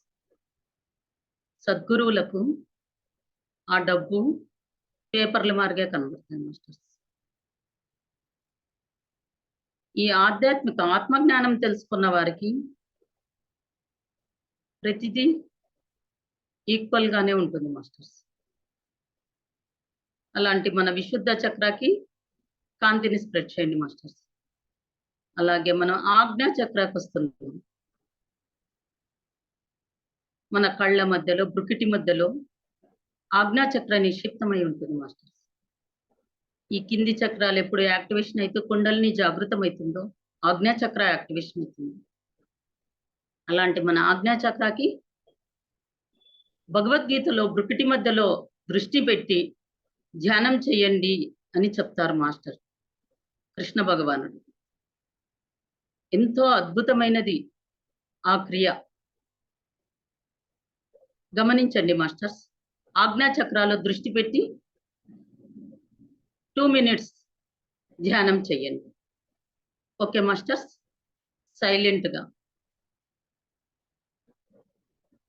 సద్గురువులకు ఆ డబ్బు పేపర్ల మార్గే కనబడతాయి మాస్టర్స్. ఈ ఆధ్యాత్మిక ఆత్మజ్ఞానం తెలుసుకున్న వారికి ప్రతిదీ ఈక్వల్ గానే ఉంటుంది మాస్టర్స్. అలాంటి మన విశుద్ధ చక్రాకి కాంతిని స్ప్రెడ్ చేయండి మాస్టర్స్. అలాగే మనం ఆజ్ఞా చక్రాకి వస్తున్నాం. మన కళ్ళ మధ్యలో, బ్రుకిటి మధ్యలో ఆజ్ఞా చక్ర నిక్షిప్తమై ఉంటుంది మాస్టర్స్. ఈ కింది చక్రాలు ఎప్పుడు యాక్టివేషన్ అయితే కుండలిని జాగృతం అవుతుందో ఆజ్ఞా చక్ర యాక్టివేషన్ అవుతుంది. అలాంటి మన ఆజ్ఞా చక్రాకి భగవద్గీతలో బ్రుకిటి మధ్యలో దృష్టి పెట్టి ధ్యానం చేయండి అని చెప్తారు మాస్టర్ కృష్ణ భగవానుడు. ఎంతో అద్భుతమైనది ఆ క్రియ. గమనించండి మాస్టర్స్. ఆజ్ఞా చక్రాలో దృష్టి పెట్టి 2 minutes ధ్యానం చేయండి. Okay masters. సైలెంట్గా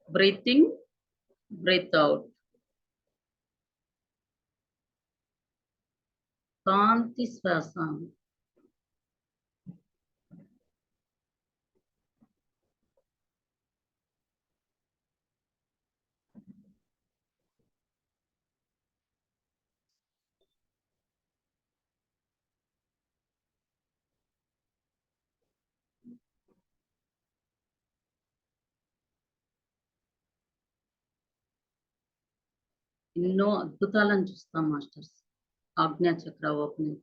బ్రీతింగ్, బ్రీత్ అవుట్. కాంతి శ్వాస. ఎన్నో అద్భుతాలను చూస్తాం మాస్టర్స్ ఆజ్ఞా చక్ర opening.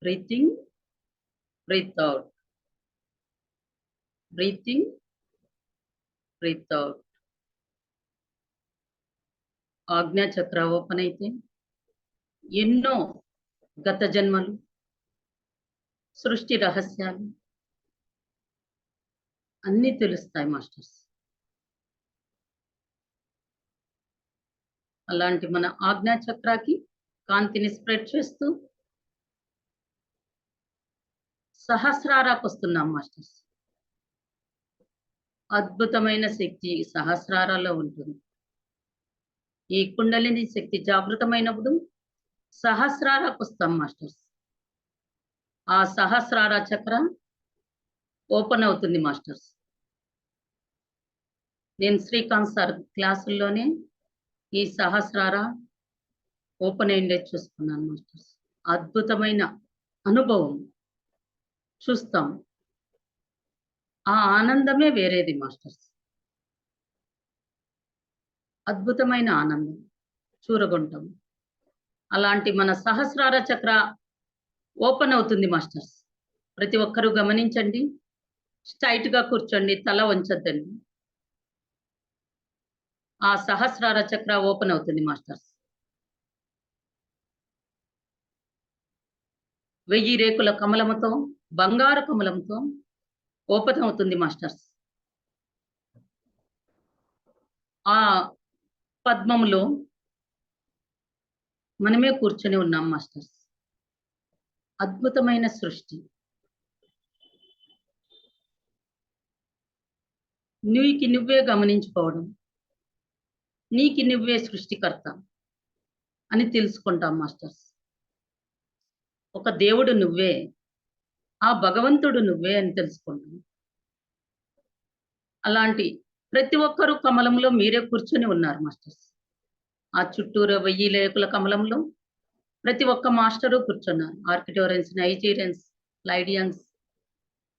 Breathing, breathe out. Breathing, breathe out. ఆజ్ఞా చక్ర ఓపెన్ అయితే ఎన్నో గత జన్మలు, సృష్టి రహస్యాలు అన్నీ తెలుస్తాయి మాస్టర్స్. అలాంటి మన ఆజ్ఞా చక్రాకి కాంతిని స్ప్రెడ్ చేస్తూ సహస్రారాకు వస్తున్నాం మాస్టర్స్. అద్భుతమైన శక్తి సహస్రారాల్లో ఉంటుంది. ఈ కుండలిని శక్తి జాగృతమైనప్పుడు సహస్రారాకు వస్తాం మాస్టర్స్. ఆ సహస్రార చక్ర ఓపెన్ అవుతుంది మాస్టర్స్. నేను శ్రీకాంత్ సార్ క్లాసుల్లోనే ఈ సహస్రార ఓపెన్ అయ్యిండే చూసుకున్నాను మాస్టర్స్. అద్భుతమైన అనుభవం చూస్తాం. ఆ ఆనందమే వేరేది మాస్టర్స్. అద్భుతమైన ఆనందం చూరగొంటాం. అలాంటి మన సహస్రార చక్ర ఓపెన్ అవుతుంది మాస్టర్స్. ప్రతి ఒక్కరూ గమనించండి. స్ట్రైట్ గా కూర్చోండి, తల వంచొద్దండి. ఆ సహస్రార చక్ర ఓపెన్ అవుతుంది మాస్టర్స్. 1000 రేకుల కమలముతో, బంగారు కమలంతో ఓపెన్ అవుతుంది మాస్టర్స్. ఆ పద్మములో మనమే కూర్చొని ఉన్నాం మాస్టర్స్. అద్భుతమైన సృష్టి. నీకి నువ్వే గమనించుకోవడం, నీకి నువ్వే సృష్టికర్త అని తెలుసుకుంటాం మాస్టర్స్. ఒక దేవుడు నువ్వే, ఆ భగవంతుడు నువ్వే అని తెలుసుకుంటాం. అలాంటి ప్రతి ఒక్కరూ కమలంలో మీరే కూర్చొని ఉన్నారు మాస్టర్స్. ఆ చుట్టూరా 1000 రేకుల కమలంలో ప్రతి ఒక్క మాస్టరు కూర్చున్నారు. ఆర్కిటోరియన్స్, నైజీరియన్స్, లైడియన్స్,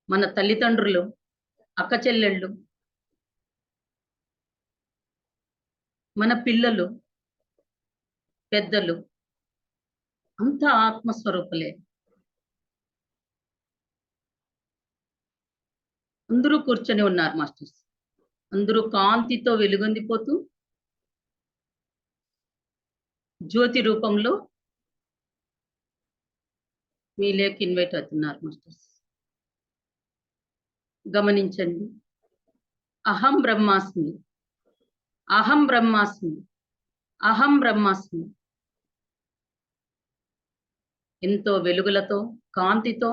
మన తల్లిదండ్రులు, అక్క చెల్లెళ్ళు, మన పిల్లలు, పెద్దలు అంతా ఆత్మస్వరూపులే. అందరూ కూర్చొని ఉన్నారు మాస్టర్స్. అందరూ కాంతితో వెలుగొందిపోతూ జ్యోతి రూపంలో మీలోకి ఇన్వైట్ అవుతున్నారు మాస్టర్స్. గమనించండి. అహం బ్రహ్మాస్మి, అహం బ్రహ్మాస్మి, అహం బ్రహ్మాస్మి. ఎంతో వెలుగులతో, కాంతితో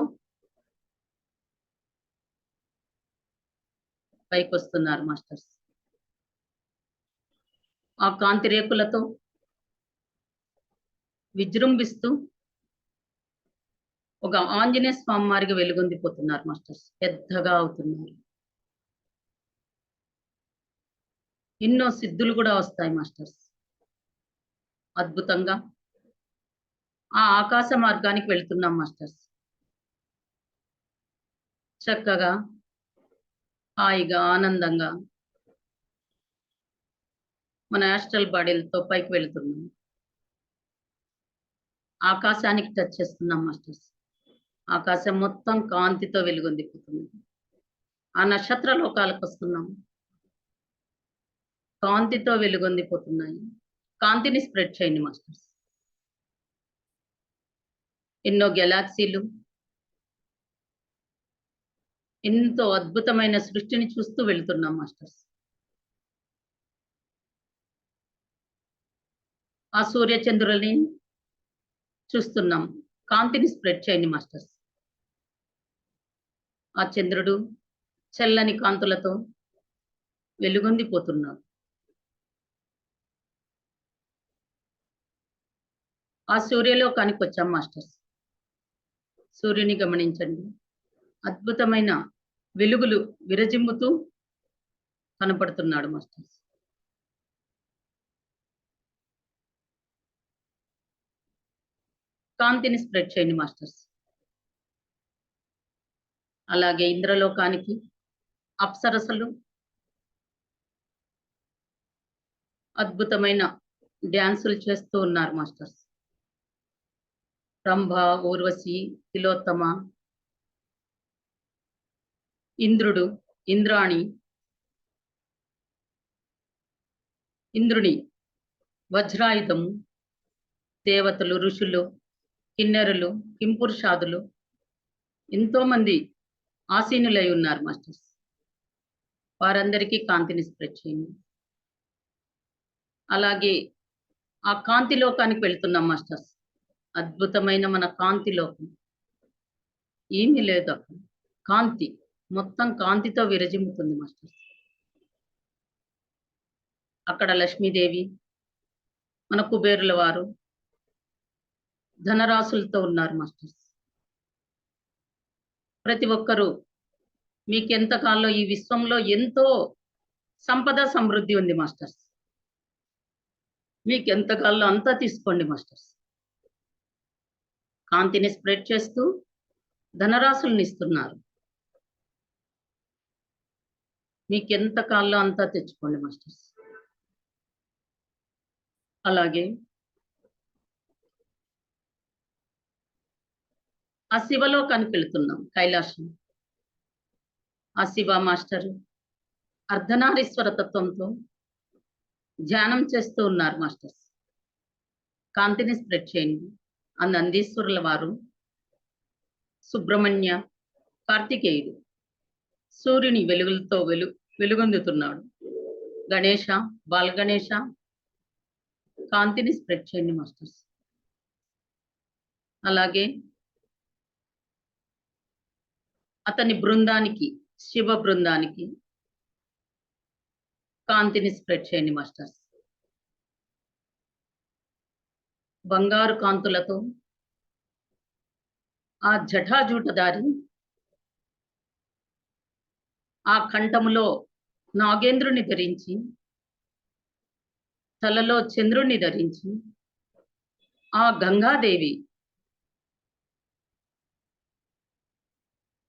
పైకొస్తున్నారు మాస్టర్స్. ఆ కాంతి రేకులతో విజృంభిస్తూ ఒక ఆంజనేయ స్వామి వారికి వెలుగొందిపోతున్నారు మాస్టర్స్. పెద్దగా అవుతున్నారు. ఎన్నో సిద్ధులు కూడా వస్తాయి మాస్టర్స్. అద్భుతంగా ఆ ఆకాశ మార్గానికి వెళ్తున్నాం మాస్టర్స్. చక్కగా, హాయిగా, ఆనందంగా మన యాస్ట్రల్ బాడీలతో పైకి వెళ్తున్నాం. ఆకాశానికి టచ్ చేస్తున్నాం మాస్టర్స్. ఆకాశం మొత్తం కాంతితో వెలుగొందిపోతుంది. ఆ నక్షత్ర లోకాలకు వస్తున్నాం. కాంతితో వెలుగొందిపోతున్నాయి. కాంతిని స్ప్రెడ్ చేయండి మాస్టర్స్. ఎన్నో గెలాక్సీలు, ఎంతో అద్భుతమైన సృష్టిని చూస్తూ వెళ్తున్నాం మాస్టర్స్. ఆ సూర్య చంద్రులని చూస్తున్నాం. కాంతిని స్ప్రెడ్ చేయండి మాస్టర్స్. ఆ చంద్రుడు చల్లని కాంతులతో వెలుగొందిపోతున్నాడు. ఆ సూర్యలోకానికి వచ్చాం మాస్టర్స్. సూర్యుని గమనించండి. అద్భుతమైన వెలుగులు విరజిమ్ముతూ కనపడుతున్నాడు మాస్టర్స్. కాంతిని స్ప్రెడ్ చేయండి మాస్టర్స్. అలాగే ఇంద్రలోకానికి అప్సరసలు అద్భుతమైన డ్యాన్సులు చేస్తూ ఉన్నారు మాస్టర్స్. రంభ, ఊర్వశి, తిలోత్తమ, ఇంద్రుడు, ఇంద్రాణి, ఇంద్రుని వజ్రాయుధము, దేవతలు, ఋషులు, కిన్నెరులు, కింపురుషాదులు ఎంతో మంది ఆసీనులై ఉన్నారు మాస్టర్స్. వారందరికీ కాంతిని స్ప్రెడ్ చేయండి. అలాగే ఆ కాంతి లోకానికి వెళ్తున్నాం మాస్టర్స్. అద్భుతమైన మన కాంతి లోకం. ఏమీ లేదు అక్కడ. కాంతి మొత్తం కాంతితో విరజిమ్ముతుంది మాస్టర్స్. అక్కడ లక్ష్మీదేవి, మన కుబేరుల వారు ధనరాశులతో ఉన్నారు మాస్టర్స్. ప్రతి ఒక్కరూ మీకెంత కాల్లో ఈ విశ్వంలో ఎంతో సంపద సమృద్ధి ఉంది మాస్టర్స్. మీకెంత కాల్లో అంతా తీసుకోండి మాస్టర్స్. కాంతిని స్ప్రెడ్ చేస్తూ ధనరాశుల్ని ఇస్తున్నారు. మీకెంత కాల్లో అంతా తెచ్చుకోండి మాస్టర్స్. అలాగే ఆ శివలోకానికి వెళుతున్నాం, కైలాసం. ఆ శివ మాస్టర్ అర్ధనారీశ్వర తత్వంతో ధ్యానం చేస్తూ ఉన్నారు మాస్టర్స్. కాంతిని స్ప్రెడ్ చేయండి. ఆ నందీశ్వరుల వారు, సుబ్రహ్మణ్య, కార్తికేయుడు సూర్యుని వెలుగులతో వెలుగొందుతున్నాడు. గణేష, బాలగణేష, కాంతిని స్ప్రెడ్ చేయండి మాస్టర్స్. అలాగే అతని బృందానికి, శివ బృందానికి కాంతిని స్ప్రెడ్ చేయండి మాస్టర్స్. బంగారు కాంతులతో ఆ జటాజూటదారి, ఆ కంఠములో నాగేంద్రుని ధరించి, తలలో చంద్రుణ్ణి ధరించి, ఆ గంగాదేవి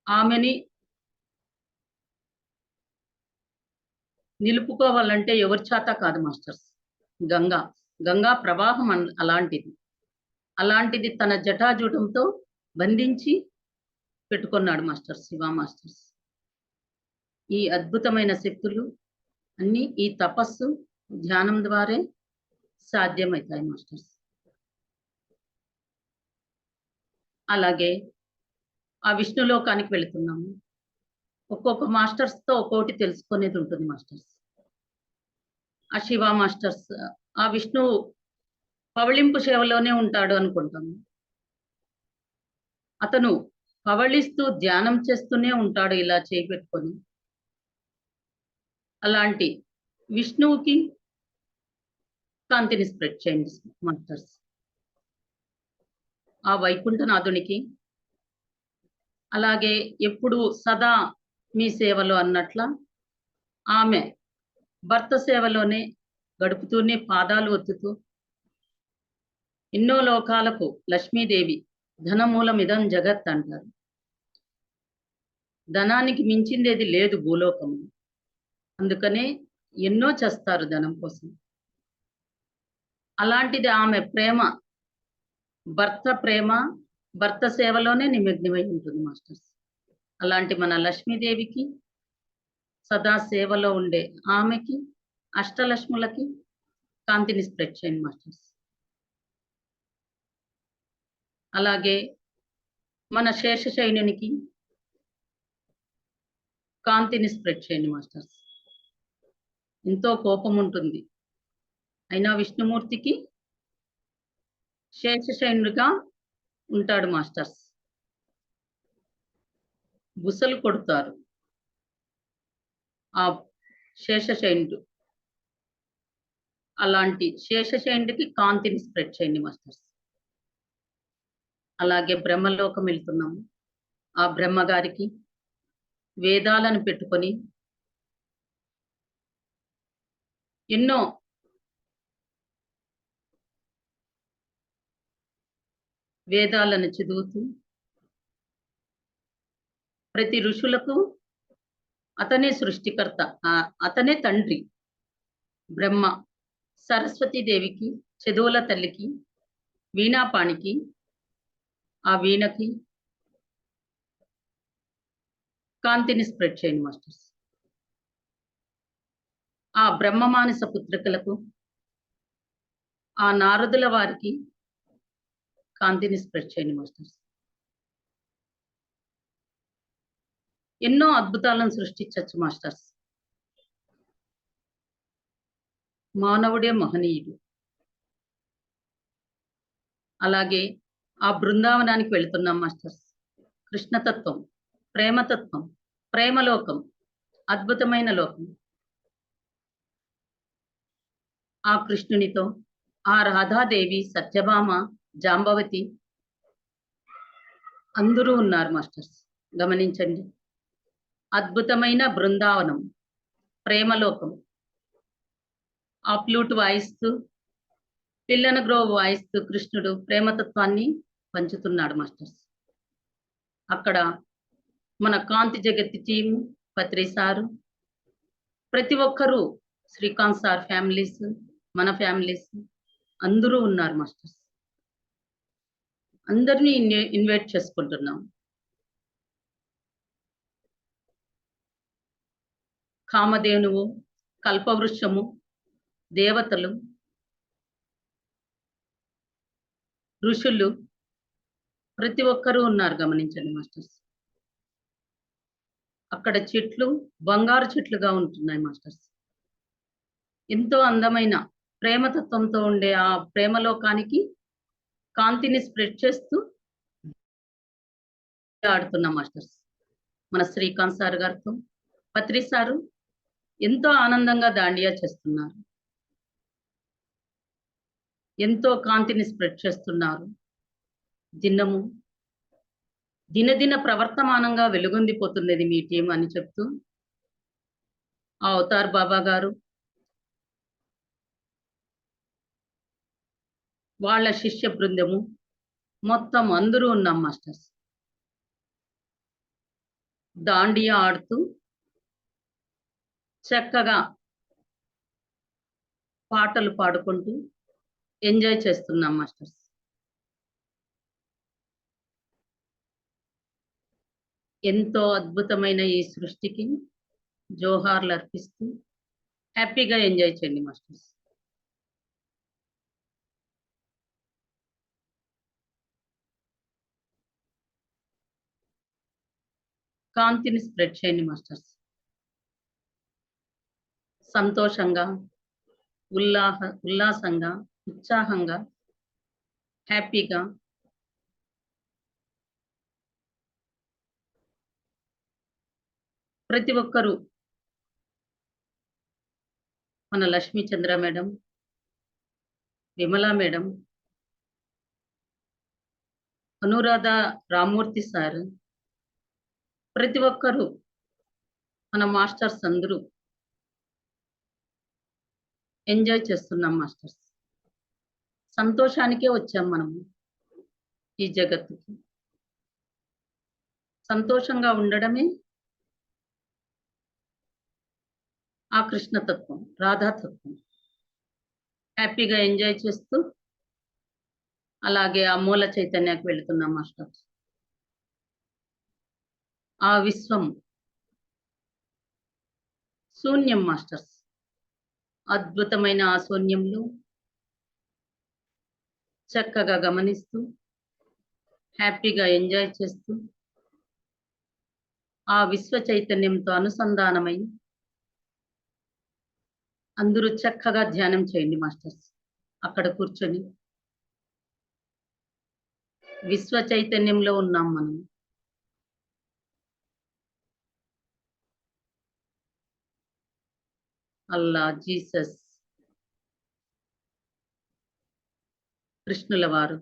ఆమెని నిలుపుకోవాలంటే ఎవరి చేత కాదు మాస్టర్స్. గంగా ప్రవాహం అలాంటిది తన జటాజూటంతో బంధించి పెట్టుకున్నాడు మాస్టర్స్, శివ మాస్టర్స్. ఈ అద్భుతమైన శక్తులు అన్ని ఈ తపస్సు, ధ్యానం ద్వారే సాధ్యమవుతాయి మాస్టర్స్. అలాగే ఆ విష్ణులోకానికి వెళుతున్నాము. ఒక్కొక్క మాస్టర్స్తో ఒక్కొక్కటి తెలుసుకునేది ఉంటుంది మాస్టర్స్. ఆ శివ మాస్టర్స్ ఆ విష్ణు పవళింపు సేవలోనే ఉంటాడు అనుకుంటాము. అతను పవళిస్తూ ధ్యానం చేస్తూనే ఉంటాడు, ఇలా చేపెట్టుకొని. అలాంటి విష్ణువుకి కాంతిని స్ప్రెడ్ చేయండి మాస్టర్స్. ఆ వైకుంఠనాథునికి అలాగే ఎప్పుడు సదా మీ సేవలో అన్నట్ల ఆమె భర్త సేవలోనే గడుపుతూనే పాదాలు ఒత్తుతూ ఎన్నో లోకాలకు లక్ష్మీదేవి ధనమూలమిదం జగత్ అంటారు. ధనానికి మించిందేది లేదు భూలోకము. అందుకనే ఎన్నో చేస్తారు ధనం కోసం. అలాంటిది ఆమె ప్రేమ, భర్త సేవలోనే నిమగ్నమై ఉంటుంది మాస్టర్స్. అలాంటి మన లక్ష్మీదేవికి, సదా సేవలో ఉండే ఆమెకి, అష్టలక్ష్ములకి కాంతిని స్ప్రెడ్ చేయండి మాస్టర్స్. అలాగే మన శేషశయనునికి కాంతిని స్ప్రెడ్ చేయండి మాస్టర్స్. ఎంతో కోపం ఉంటుంది, అయినా విష్ణుమూర్తికి శేషశయనుడిగా ఉంటాడు మాస్టర్స్. బుసలు కొడతారు ఆ శేషశయనుడు. అలాంటి శేషశయనుడికి కాంతిని స్ప్రెడ్ చేయండి మాస్టర్స్. అలాగే బ్రహ్మలోకం వెళ్తున్నాము. ఆ బ్రహ్మగారికి వేదాలను పెట్టుకొని ఎన్నో వేదాలను చదువుతూ ప్రతి ఋషులకు అతనే సృష్టికర్త, అతనే తండ్రి. బ్రహ్మ సరస్వతీదేవికి, చదువుల తల్లికి, వీణాపాణికి, ఆ వీణకి కాంతిని స్ప్రెడ్ చేయండి మాస్టర్స్. ఆ బ్రహ్మ మానస పుత్రికలకు, ఆ నారదుల వారికి కాంతిని స్ప్రెడ్ చేయండి మాస్టర్స్. ఎన్నో అద్భుతాలను సృష్టించవచ్చు మాస్టర్స్. మానవుడే మహనీయుడు. అలాగే ఆ బృందావనానికి వెళుతున్నాం మాస్టర్స్. కృష్ణతత్వం, ప్రేమతత్వం, ప్రేమలోకం, అద్భుతమైన లోకం. ఆ కృష్ణునితో ఆ రాధాదేవి, సత్యభామ, జాంబవతి అందరూ ఉన్నారు మాస్టర్స్. గమనించండి. అద్భుతమైన బృందావనం, ప్రేమలోకం. ఆ ఫ్లూట్ వాయిస్తూ, పిల్లన గ్రోవ్ వాయిస్తూ కృష్ణుడు ప్రేమతత్వాన్ని పంచుతున్నాడు మాస్టర్స్. అక్కడ మన కాంతి జగతి టీం, పత్రి సారు, ప్రతి ఒక్కరూ, శ్రీకాంత్ సార్ ఫ్యామిలీస్, మన ఫ్యామిలీస్ అందరూ ఉన్నారు మాస్టర్స్. అందరినీ ఇన్వైట్ చేసుకుంటున్నాం. కామధేనువు, కల్పవృక్షము, దేవతలు, ఋషులు ప్రతి ఒక్కరూ ఉన్నారు. గమనించండి మాస్టర్స్. అక్కడ చెట్లు బంగారు చెట్లుగా ఉంటున్నాయి మాస్టర్స్. ఎంతో అందమైన ప్రేమతత్వంతో ఉండే ఆ ప్రేమలోకానికి కాంతిని స్ప్రెడ్ చేస్తూ ఆడుతున్నాం మాస్టర్స్. మన శ్రీకాంత్ సార్ గారితో పత్రి సారు ఎంతో ఆనందంగా దాండియా చేస్తున్నారు. ఎంతో కాంతిని స్ప్రెడ్ చేస్తున్నారు. దినదిన ప్రవర్తమానంగా వెలుగొందిపోతున్నది మీ టీం అని చెప్తూ, ఆ అవతార్ బాబా గారు, వాళ్ళ శిష్య బృందము మొత్తం అందరూ ఉన్నాం మాస్టర్స్. దాండియా ఆడుతూ చక్కగా పాటలు పాడుకుంటూ ఎంజాయ్ చేస్తున్నాం మాస్టర్స్. ఎంతో అద్భుతమైన ఈ సృష్టికి జోహార్లు అర్పిస్తూ హ్యాపీగా ఎంజాయ్ చేయండి మాస్టర్స్. కాంతిని స్ప్రెడ్ చేయండి మాస్టర్స్. సంతోషంగా, ఉల్లాసంగా, ఉత్సాహంగా, హ్యాపీగా ప్రతి ఒక్కరూ, మన Lakshmi Chandra madam, Vimala madam, Anuradha Rammurthy sir, ప్రతి ఒక్కరూ, మన మాస్టర్స్ అందరూ ఎంజాయ్ చేస్తున్నాం మాస్టర్స్. సంతోషానికే వచ్చాం మనము ఈ జగత్తుకి. సంతోషంగా ఉండడమే ఆ కృష్ణతత్వం, రాధాతత్వం. హ్యాపీగా ఎంజాయ్ చేస్తూ అలాగే ఆ మూల చైతన్యానికి వెళుతున్నాం మాస్టర్స్. ఆ విశ్వం శూన్యం మాస్టర్స్. అద్భుతమైన ఆ శూన్యంలో చక్కగా గమనిస్తూ హ్యాపీగా ఎంజాయ్ చేస్తూ ఆ విశ్వ చైతన్యంతో అనుసంధానమై అందరూ చక్కగా ధ్యానం చేయండి మాస్టర్స్. అక్కడ కూర్చొని విశ్వ చైతన్యంలో ఉన్నాం మనం. అల్లా, జీసస్, కృష్ణుల వారు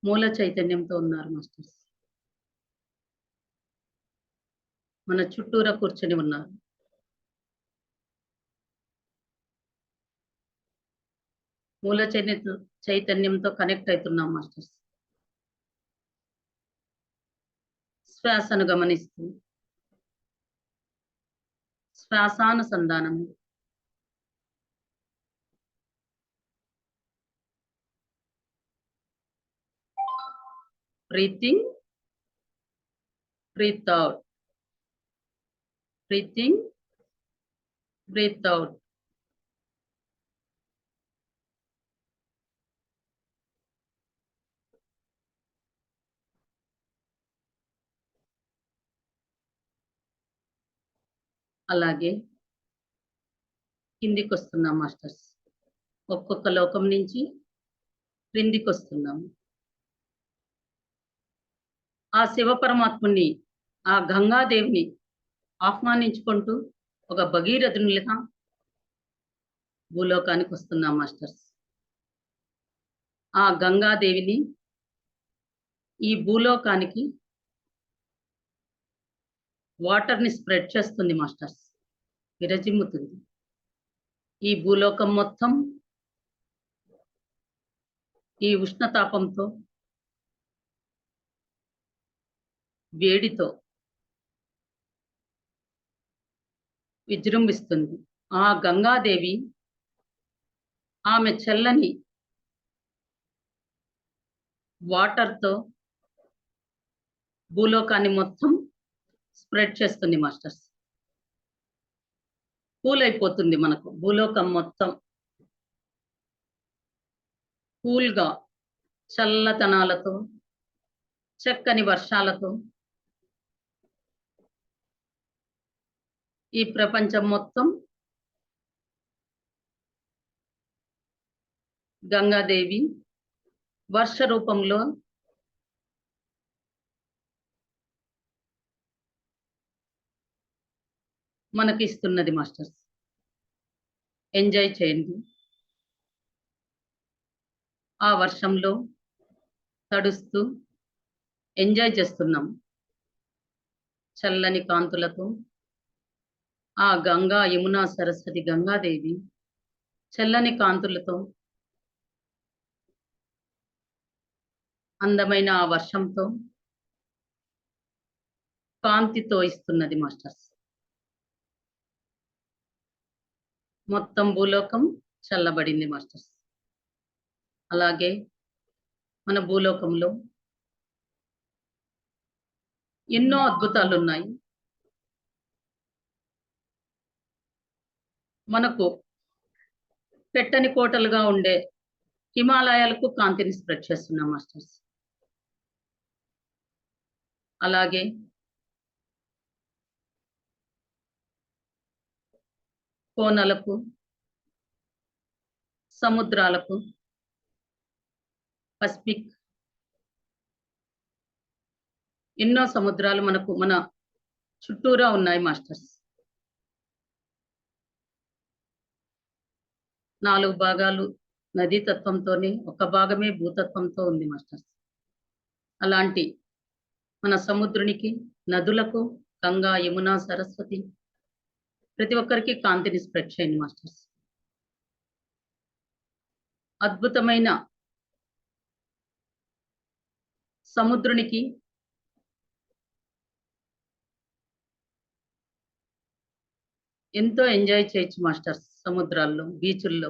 మూల చైతన్యంతో ఉన్నారు మాస్టర్స్. మన చుట్టూరా కూర్చొని ఉన్నారు. మూల చైతన్యంతో కనెక్ట్ అవుతున్నాం మాస్టర్స్. శ్వాసను గమనిస్తూ శ్వాసానుసంధానము, breathing, breathe out, breathing, breathe out. అలాగే కిందికి వస్తున్నాం మాస్టర్స్. ఒక్కొక్క లోకం నుంచి క్రిందికి వస్తున్నాము. ఆ శివ పరమాత్ముని, ఆ గంగాదేవిని ఆహ్వానించుకుంటూ ఒక భగీరథునిగా భూలోకానికి వస్తున్నాం మాస్టర్స్. ఆ గంగాదేవిని ఈ భూలోకానికి వాటర్ని స్ప్రెడ్ చేస్తుంది మాస్టర్స్, విరజిమ్ముతుంది. ఈ భూలోకం మొత్తం ఈ ఉష్ణతాపంతో, వేడితో విజృంభిస్తుంది. ఆ గంగాదేవి ఆమె చల్లని వాటర్తో భూలోకాన్ని మొత్తం స్ప్రెడ్ చేస్తుంది మాస్టర్స్. కూల్ అయిపోతుంది మనకు భూలోకం మొత్తం, కూల్గా చల్లతనాలతో, చక్కని వర్షాలతో ఈ ప్రపంచం మొత్తం గంగాదేవి వర్ష రూపంలో మనకి ఇస్తున్నది మాస్టర్స్. ఎంజాయ్ చేయండి. ఆ వర్షంలో తడుస్తూ ఎంజాయ్ చేస్తున్నాం. చల్లని కాంతులతో ఆ గంగా, యమునా, సరస్వతి, గంగాదేవి చల్లని కాంతులతో అందమైన ఆ వర్షంతో కాంతితో ఇస్తున్నది మాస్టర్స్. మొత్తం భూలోకం చల్లబడింది మాస్టర్స్. అలాగే మన భూలోకంలో ఎన్నో అద్భుతాలు ఉన్నాయి. మనకు పెట్టని కోటలుగా ఉండే హిమాలయాలకు కాంతిని స్ప్రెడ్ చేస్తున్నాం మాస్టర్స్. అలాగే కోనలకు, సముద్రాలకు, పసిఫిక్ ఎన్నో సముద్రాలు మనకు మన చుట్టూరా ఉన్నాయి మాస్టర్స్. 4 భాగాలు నదీ తత్వంతోనే, 1 భాగమే భూతత్వంతో ఉంది మాస్టర్స్. అలాంటి మన సముద్రునికి, నదులకు, గంగా, యమున, సరస్వతి ప్రతి ఒక్కరికి కాంతిని స్ప్రెడ్ చేయండి మాస్టర్స్. అద్భుతమైన సముద్రునికి ఎంతో ఎంజాయ్ చేయొచ్చు మాస్టర్స్ సముద్రాల్లో, బీచుల్లో.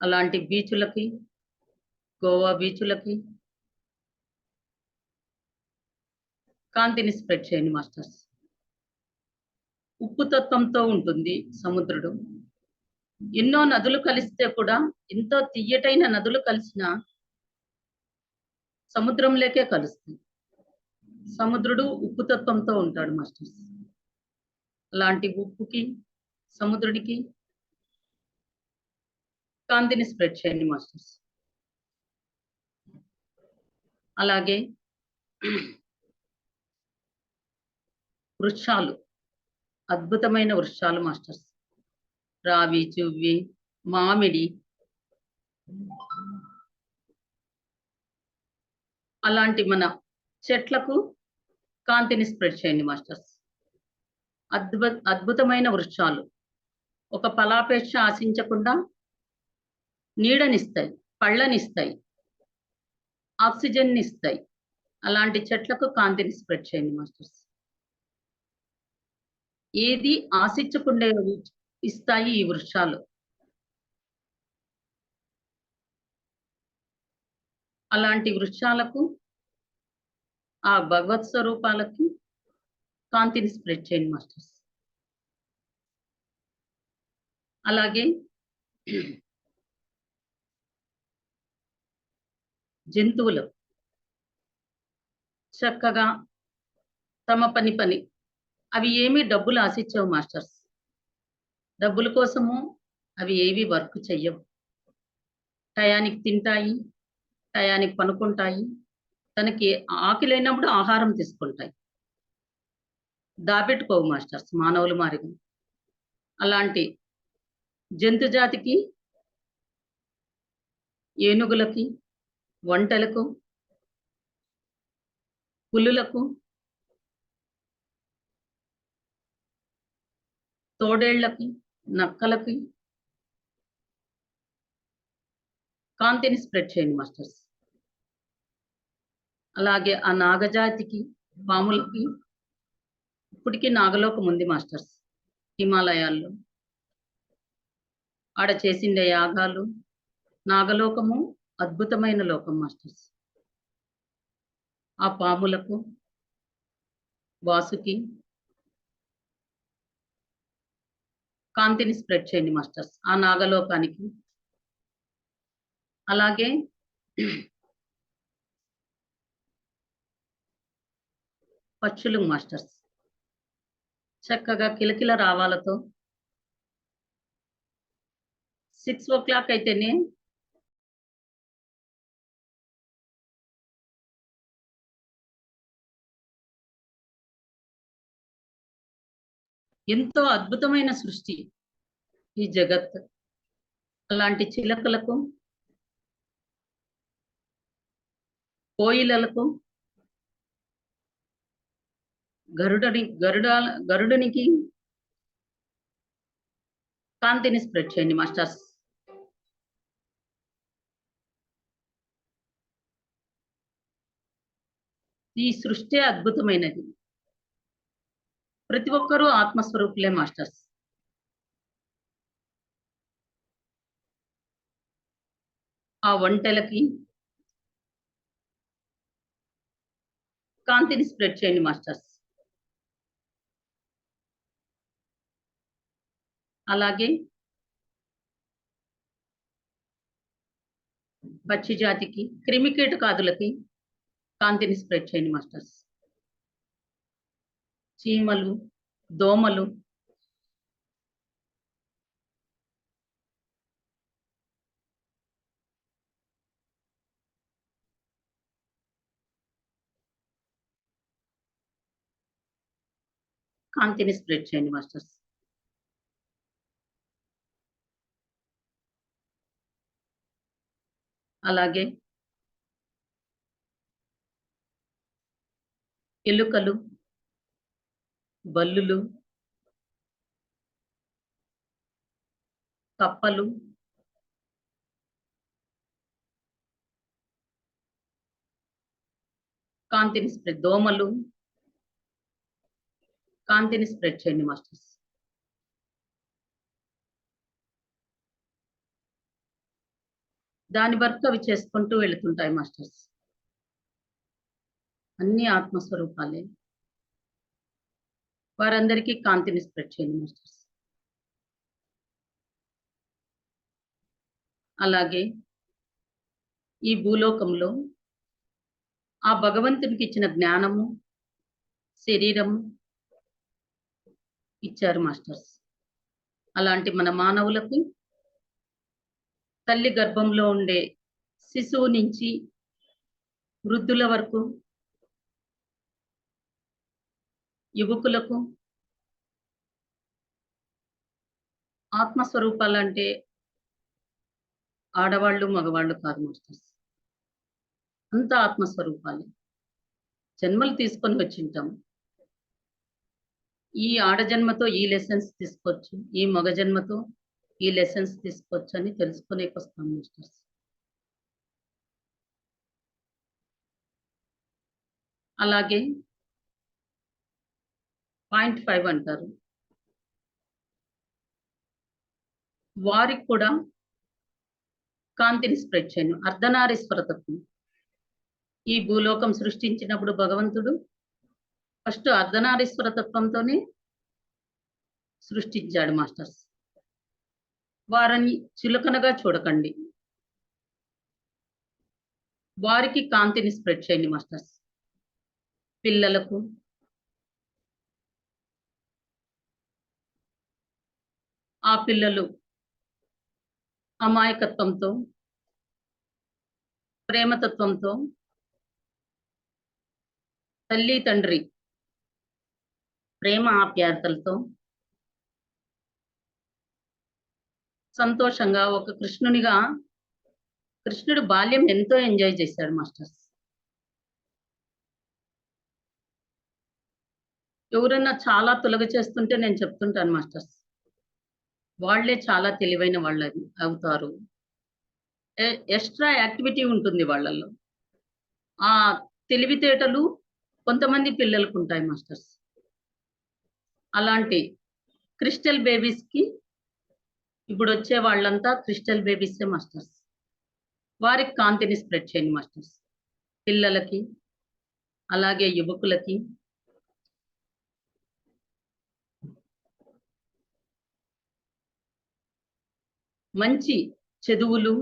అలాంటి బీచులకి, గోవా బీచులకి కాంతిని స్ప్రెడ్ చేయండి మాస్టర్స్. ఉప్పు తత్వంతో ఉంటుంది సముద్రుడు. ఎన్నో నదులు కలిస్తే కూడా, ఎంతో తియ్యటైన నదులు కలిసిన సముద్రంలోకే కలుస్తుంది. సముద్రుడు ఉప్పు తత్వంతో ఉంటాడు మాస్టర్స్. అలాంటి ఉప్పుకి, సముద్రుడికి కాంతిని స్ప్రెడ్ చేయండి మాస్టర్స్. అలాగే వృక్షాలు, అద్భుతమైన వృక్షాలు మాస్టర్స్. రావి, చువ్వి, మామిడి, అలాంటి మన చెట్లకు కాంతిని స్ప్రెడ్ చేయండి మాస్టర్స్. అద్భుతమైన వృక్షాలు ఒక ఫలాపేక్ష ఆశించకుండా నీడనిస్తాయి, పళ్ళనిస్తాయి, ఆక్సిజన్ ఇస్తాయి. అలాంటి చెట్లకు కాంతిని స్ప్రెడ్ చేయండి మాస్టర్స్. ఏది ఆశించకుండా ఇస్తాయి ఈ వృక్షాలు. అలాంటి వృక్షాలకు, ఆ భగవత్ స్వరూపాలకి కాంతిని స్ప్రెడ్ చేయండి మాస్టర్స్. అలాగే జంతువులు చక్కగా తమ పని అవి ఏమీ డబ్బులు ఆశించవు మాస్టర్స్. డబ్బుల కోసము అవి ఏవి వర్క్ చెయ్యవు. టయానికి తింటాయి, టయానికి పనుకుంటాయి, తనకి ఆకలైనప్పుడు ఆహారం తీసుకుంటాయి. దాపెట్టుకోవు మాస్టర్స్ మానవులు మారిగా. అలాంటి జంతు జాతికి, ఏనుగులకి, ఒంటెలకు, పులులకు తోడేళ్లకి, నక్కలకి కాంతిని స్ప్రెడ్ చేయండి మాస్టర్స్. అలాగే ఆ నాగజాతికి, పాములకి ఇప్పటికీ నాగలోకం ఉంది మాస్టర్స్ హిమాలయాల్లో. ఆడ చేసిండే యాగాలు, నాగలోకము అద్భుతమైన లోకం మాస్టర్స్. ఆ పాములకు, వాసుకి కాంతిని స్ప్రెడ్ చేయండి మాస్టర్స్ ఆ నాగలోకానికి. అలాగే పక్షులు మాస్టర్స్ చక్కగా కిలకిల రావాలతో 6 o'clock అయితేనే ఎంతో అద్భుతమైన సృష్టి ఈ జగత్. అలాంటి చిలకలకు, కోయిలలకు, గరుడునికి కాంతిని స్ప్రెడ్ చేయండి మాస్టర్స్. ఈ సృష్టి అద్భుతమైనది. ప్రతి ఒక్కరూ ఆత్మస్వరూపులే మాస్టర్స్. ఆ ఒంటెలకి కాంతిని స్ప్రెడ్ చేయండి మాస్టర్స్. అలాగే పక్షి జాతికి, క్రిమికీటకాదులకి కాంతిని స్ప్రెడ్ చేయండి మాస్టర్స్. చీమలు, దోమలు, కాంతిని స్ప్రెడ్ చేయండి మాస్టర్స్. అలాగే ఎలుకలు, బల్లులు, కప్పలు, కాంతిని స్ప్రెడ్, దోమలు కాంతిని స్ప్రెడ్ చేయండి మాస్టర్స్. దాని వర్క్ అవి చేసుకుంటూ వెళుతుంటాయి మాస్టర్స్. అన్ని ఆత్మస్వరూపాలే. వారందరికీ కాంతిని స్ప్రెడ్ చేయండి మాస్టర్స్. అలాగే ఈ భూలోకంలో ఆ భగవంతునికి ఇచ్చిన జ్ఞానము, శరీరము ఇచ్చారు మాస్టర్స్. అలాంటి మన మానవులకు తల్లి గర్భంలో ఉండే శిశువు నుంచి వృద్ధుల వరకు, యువకులకు ఆత్మస్వరూపాలంటే ఆడవాళ్ళు, మగవాళ్ళు కాదు మాస్టర్స్. అంతా ఆత్మస్వరూపాలే. జన్మలు తీసుకొని వచ్చింటాం. ఈ ఆడజన్మతో ఈ లెసన్స్ తీసుకోవచ్చు, ఈ మగ జన్మతో ఈ లెసన్స్ తీసుకోవచ్చు అని తెలుసుకునేకి వస్తాం మాస్టర్స్. అలాగే 0.5 అంటారు. వారికి కూడా కాంతిని స్ప్రెడ్ చేయను. అర్ధనారీశ్వరతత్వం. ఈ భూలోకం సృష్టించినప్పుడు భగవంతుడు ఫస్ట్ అర్ధనారీశ్వర తత్వంతోనే సృష్టించాడు మాస్టర్స్. వారిని చులకనగా చూడకండి. వారికి కాంతిని స్ప్రెడ్ చేయండి మాస్టర్స్. పిల్లలకు, ఆ పిల్లలు అమాయకత్వంతో, ప్రేమతత్వంతో, తల్లి తండ్రి ప్రేమ ఆప్యాయతలతో సంతోషంగా ఒక కృష్ణునిగా, కృష్ణుడు బాల్యం ఎంతో ఎంజాయ్ చేశాడు మాస్టర్స్. ఎవరన్నా చాలా తొలగ చేస్తుంటే నేను చెప్తుంటాను మాస్టర్స్, వాళ్ళే చాలా తెలివైన వాళ్ళు అవుతారు. ఎక్స్ట్రా యాక్టివిటీ ఉంటుంది వాళ్ళలో. ఆ తెలివితేటలు కొంతమంది పిల్లలకు ఉంటాయి మాస్టర్స్. అలాంటి క్రిస్టల్ బేబీస్‌కి ఇప్పుడొచ్చే వాళ్ళంతా క్రిస్టల్ బేబీసే మాస్టర్స్. వారికి కాంతిని స్ప్రెడ్ చేయండి మాస్టర్స్. పిల్లలకి, అలాగే యువకులకి మంచి చదువులు,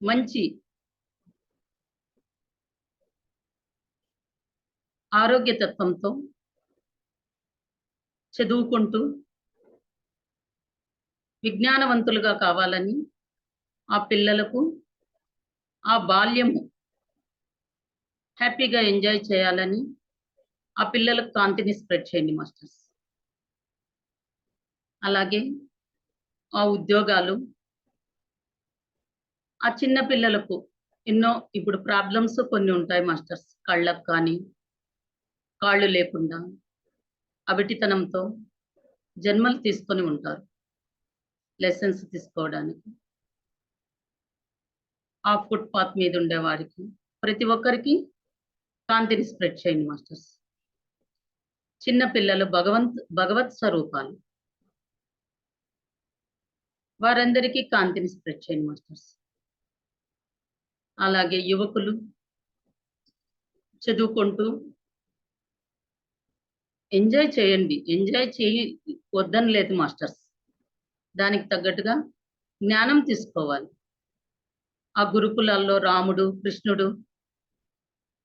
మంచి ఆరోగ్య తత్వంతో చదువుకుంటూ విజ్ఞానవంతులుగా కావాలని ఆ పిల్లలకు ఆ బాల్యము హ్యాపీగా ఎంజాయ్ చేయాలని ఆ పిల్లలకు కాంతిని స్ప్రెడ్ చేయండి మాస్టర్స్. అలాగే ఆ ఉద్యోగాలు ఆ చిన్న పిల్లలకు ఎన్నో ఇప్పుడు ప్రాబ్లమ్స్ కొన్ని ఉంటాయి మాస్టర్స్. కళ్ళకు కానీ, కాళ్ళు లేకుండా అవిటితనంతో జన్మలు తీసుకొని ఉంటారు లెసన్స్ తీసుకోవడానికి. ఆ ఫుట్‌పాత్ మీద ఉండేవారికి ప్రతి ఒక్కరికి కాంతిని స్ప్రెడ్ చేయండి మాస్టర్స్. చిన్న పిల్లలు భగవత్ స్వరూపాలు. వారందరికీ కాంతిని స్ప్రెడ్ చేయండి మాస్టర్స్. అలాగే యువకులు చదువుకుంటూ ఎంజాయ్ చేయండి. ఎంజాయ్ చేయి వద్దని లేదు మాస్టర్స్. దానికి తగ్గట్టుగా జ్ఞానం తీసుకోవాలి. ఆ గురుకులాల్లో రాముడు, కృష్ణుడు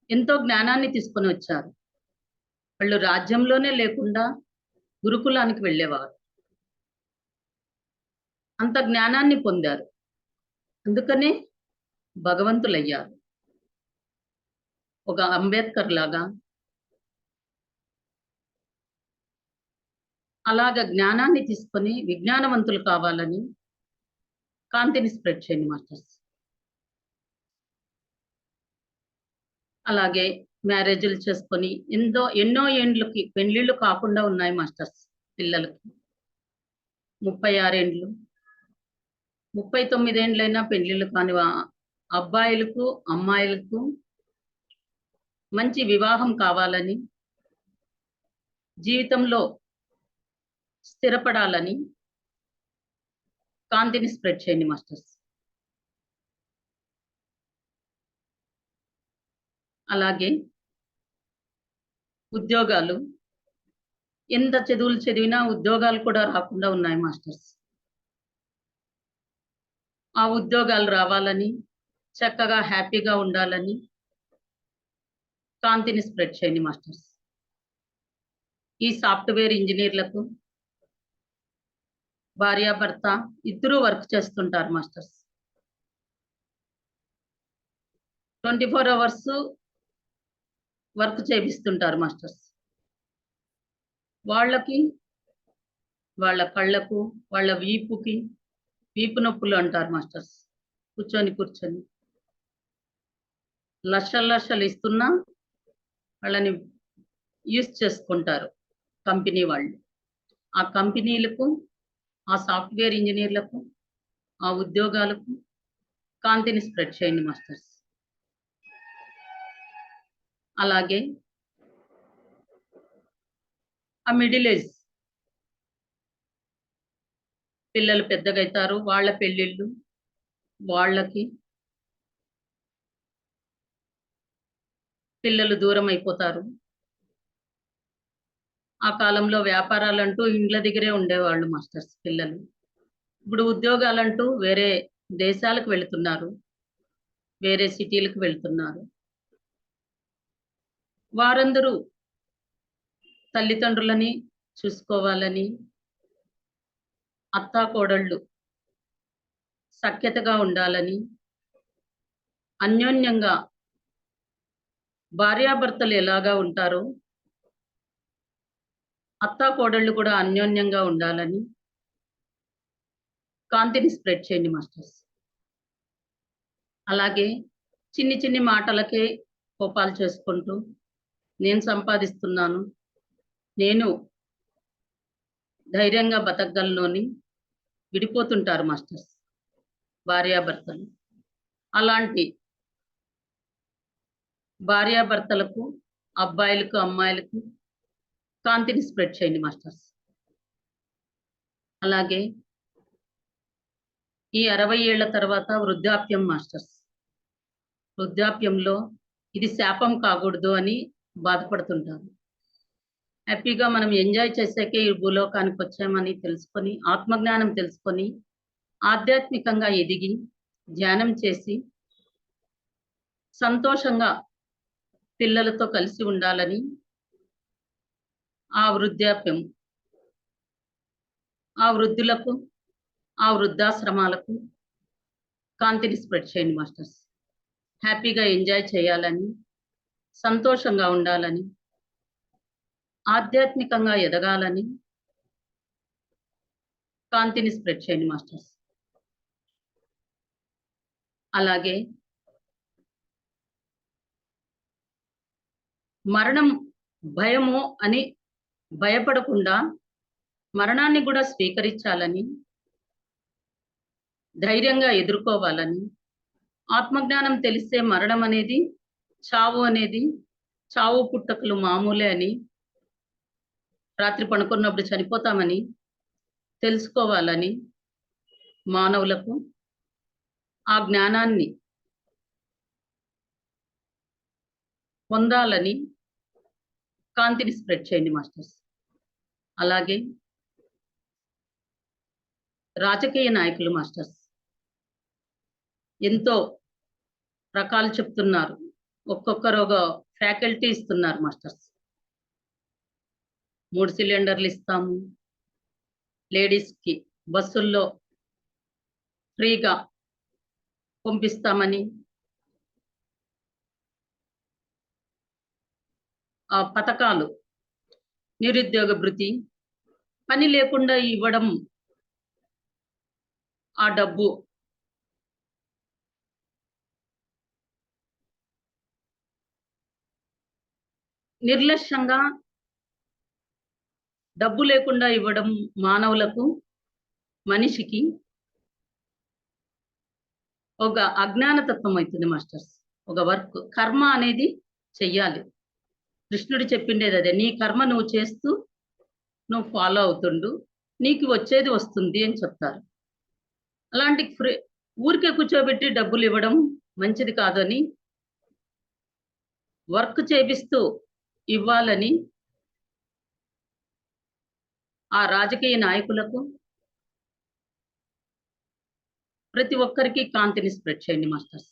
ఎంతో జ్ఞానాన్ని తీసుకొని వచ్చారు. వాళ్ళు రాజ్యంలోనే లేకుండా గురుకులానికి వెళ్ళేవారు. అంత జ్ఞానాన్ని పొందారు. అందుకనే భగవంతులయ్యారు. ఒక అంబేద్కర్ లాగా అలాగా జ్ఞానాన్ని తీసుకొని విజ్ఞానవంతులు కావాలని కాంతిని స్ప్రెడ్ చేయండి మాస్టర్స్. అలాగే మ్యారేజ్‌లు చేసుకొని ఎన్నో ఏండ్లకి పెళ్లిళ్ళు కాకుండా ఉన్నాయి మాస్టర్స్ పిల్లలకి. 36 ఏండ్లు, 39 ఏండ్లైనా పెళ్లిళ్ళు కాని అబ్బాయిలకు, అమ్మాయిలకు మంచి వివాహం కావాలని, జీవితంలో స్థిరపడాలని కాంతిని స్ప్రెడ్ చేయండి మాస్టర్స్. అలాగే ఉద్యోగాలు ఎంత చదువులు చదివినా ఉద్యోగాలు కూడా రాకుండా ఉన్నాయి మాస్టర్స్. ఆ ఉద్యోగాలు రావాలని, చక్కగా హ్యాపీగా ఉండాలని కాంతిని స్ప్రెడ్ చేయండి మాస్టర్స్. ఈ సాఫ్ట్‌వేర్ ఇంజినీర్‌లకు భార్యాభర్త ఇద్దరూ వర్క్ చేస్తుంటారు మాస్టర్స్. 24 అవర్స్ వర్క్ చేపిస్తుంటారు మాస్టర్స్. వాళ్ళకి, వాళ్ళ కళ్ళకు, వాళ్ళ వీపు నొప్పులు అంటారు మాస్టర్స్. కూర్చొని లక్షలు ఇస్తున్నా వాళ్ళని యూజ్ చేసుకుంటారు కంపెనీ వాళ్ళు. ఆ కంపెనీలకు, ఆ సాఫ్ట్‌వేర్ ఇంజినీర్‌లకు, ఆ ఉద్యోగాలకు కాంతిని స్ప్రెడ్ చేయండి మాస్టర్స్. అలాగే ఆ మిడిల్ ఏజ్ పిల్లలు పెద్దగైతారు. వాళ్ళ పెళ్ళిళ్ళు, వాళ్ళకి పిల్లలు దూరమైపోతారు. ఆ కాలంలో వ్యాపారాలంటూ ఇండ్ల దగ్గరే ఉండేవాళ్ళు మాస్టర్స్ పిల్లలు. ఇప్పుడు ఉద్యోగాలంటూ వేరే దేశాలకు వెళుతున్నారు. వేరే సిటీలకు వెళ్తున్నారు. వారందరూ తల్లిదండ్రులని చూసుకోవాలని, అత్తాకోడళ్ళు సఖ్యతగా ఉండాలని, అన్యోన్యంగా భార్యాభర్తలు ఎలాగా ఉంటారో, అత్తాకోడళ్ళు కూడా అన్యోన్యంగా ఉండాలని కాంతిని స్ప్రెడ్ చేయండి మాస్టర్స్. అలాగే చిన్ని మాటలకే కోపాలు చేసుకుంటూ, నేను సంపాదిస్తున్నాను, నేను ధైర్యంగా బతకగలనని విడిపోతుంటారు మాస్టర్స్, భార్యాభర్తలు. అలాంటి భార్యాభర్తలకు, అబ్బాయిలకు, అమ్మాయిలకు కాంతిని స్ప్రెడ్ చేయండి మాస్టర్స్. అలాగే ఈ 60 ఏళ్ల తర్వాత వృద్ధాప్యం మాస్టర్స్, వృద్ధాప్యంలో ఇది శాపం కాకూడదు అని బాధపడుతుంటారు. హ్యాపీగా మనం ఎంజాయ్ చేసాకే ఈ భూలోకానికి వచ్చామని తెలుసుకొని, ఆత్మజ్ఞానం తెలుసుకొని, ఆధ్యాత్మికంగా ఎదిగి ధ్యానం చేసి సంతోషంగా పిల్లలతో కలిసి ఉండాలని ఆ వృద్ధాప్యం, ఆ వృద్ధులకు, ఆ వృద్ధాశ్రమాలకు కాంతిని స్ప్రెడ్ చేయండి మాస్టర్స్. హ్యాపీగా ఎంజాయ్ చేయాలని, సంతోషంగా ఉండాలని, ఆధ్యాత్మికంగా ఎదగాలని కాంతిని స్ప్రెడ్ చేయండి మాస్టర్స్. అలాగే మరణం భయము అని భయపడకుండా మరణాన్ని కూడా స్వీకరించాలని, ధైర్యంగా ఎదుర్కోవాలని, ఆత్మజ్ఞానం తెలిస్తే మరణం అనేది, చావు పుట్టకలు మామూలే అని, రాత్రి పడుకున్నప్పుడు చనిపోతామని తెలుసుకోవాలని, మానవులకు ఆ జ్ఞానాన్ని పొందాలని కాంతిని స్ప్రెడ్ చేయండి మాస్టర్స్. అలాగే రాజకీయ నాయకులు మాస్టర్స్ ఎంతో రకాలు చెప్తున్నారు, ఒక్కొక్కరు ఒక ఫ్యాకల్టీ ఇస్తున్నారు మాస్టర్స్. 3 సిలిండర్లు ఇస్తాము, లేడీస్కి బస్సుల్లో ఫ్రీగా పంపిస్తామని, ఆ పథకాలు, నిరుద్యోగ భృతి, పని లేకుండా ఇవ్వడం, ఆ డబ్బు నిర్లక్ష్యంగా డబ్బు లేకుండా ఇవ్వడం మానవులకు, మనిషికి ఒక అజ్ఞానతత్వం అవుతుంది మాస్టర్స్. ఒక వర్క్, కర్మ అనేది చెయ్యాలి. కృష్ణుడు చెప్పిండేది అదే, నీ కర్మ నువ్వు చేస్తూ నువ్వు ఫాలో అవుతుండు, నీకు వచ్చేది వస్తుంది అని చెప్తారు. అలాంటి ఊరికే కూర్చోబెట్టి డబ్బులు ఇవ్వడం మంచిది కాదని, వర్క్ చేపిస్తూ ఇవ్వాలని ఆ రాజకీయ నాయకులకు, ప్రతి ఒక్కరికి కాంతిని స్ప్రెడ్ చేయండి మాస్టర్స్.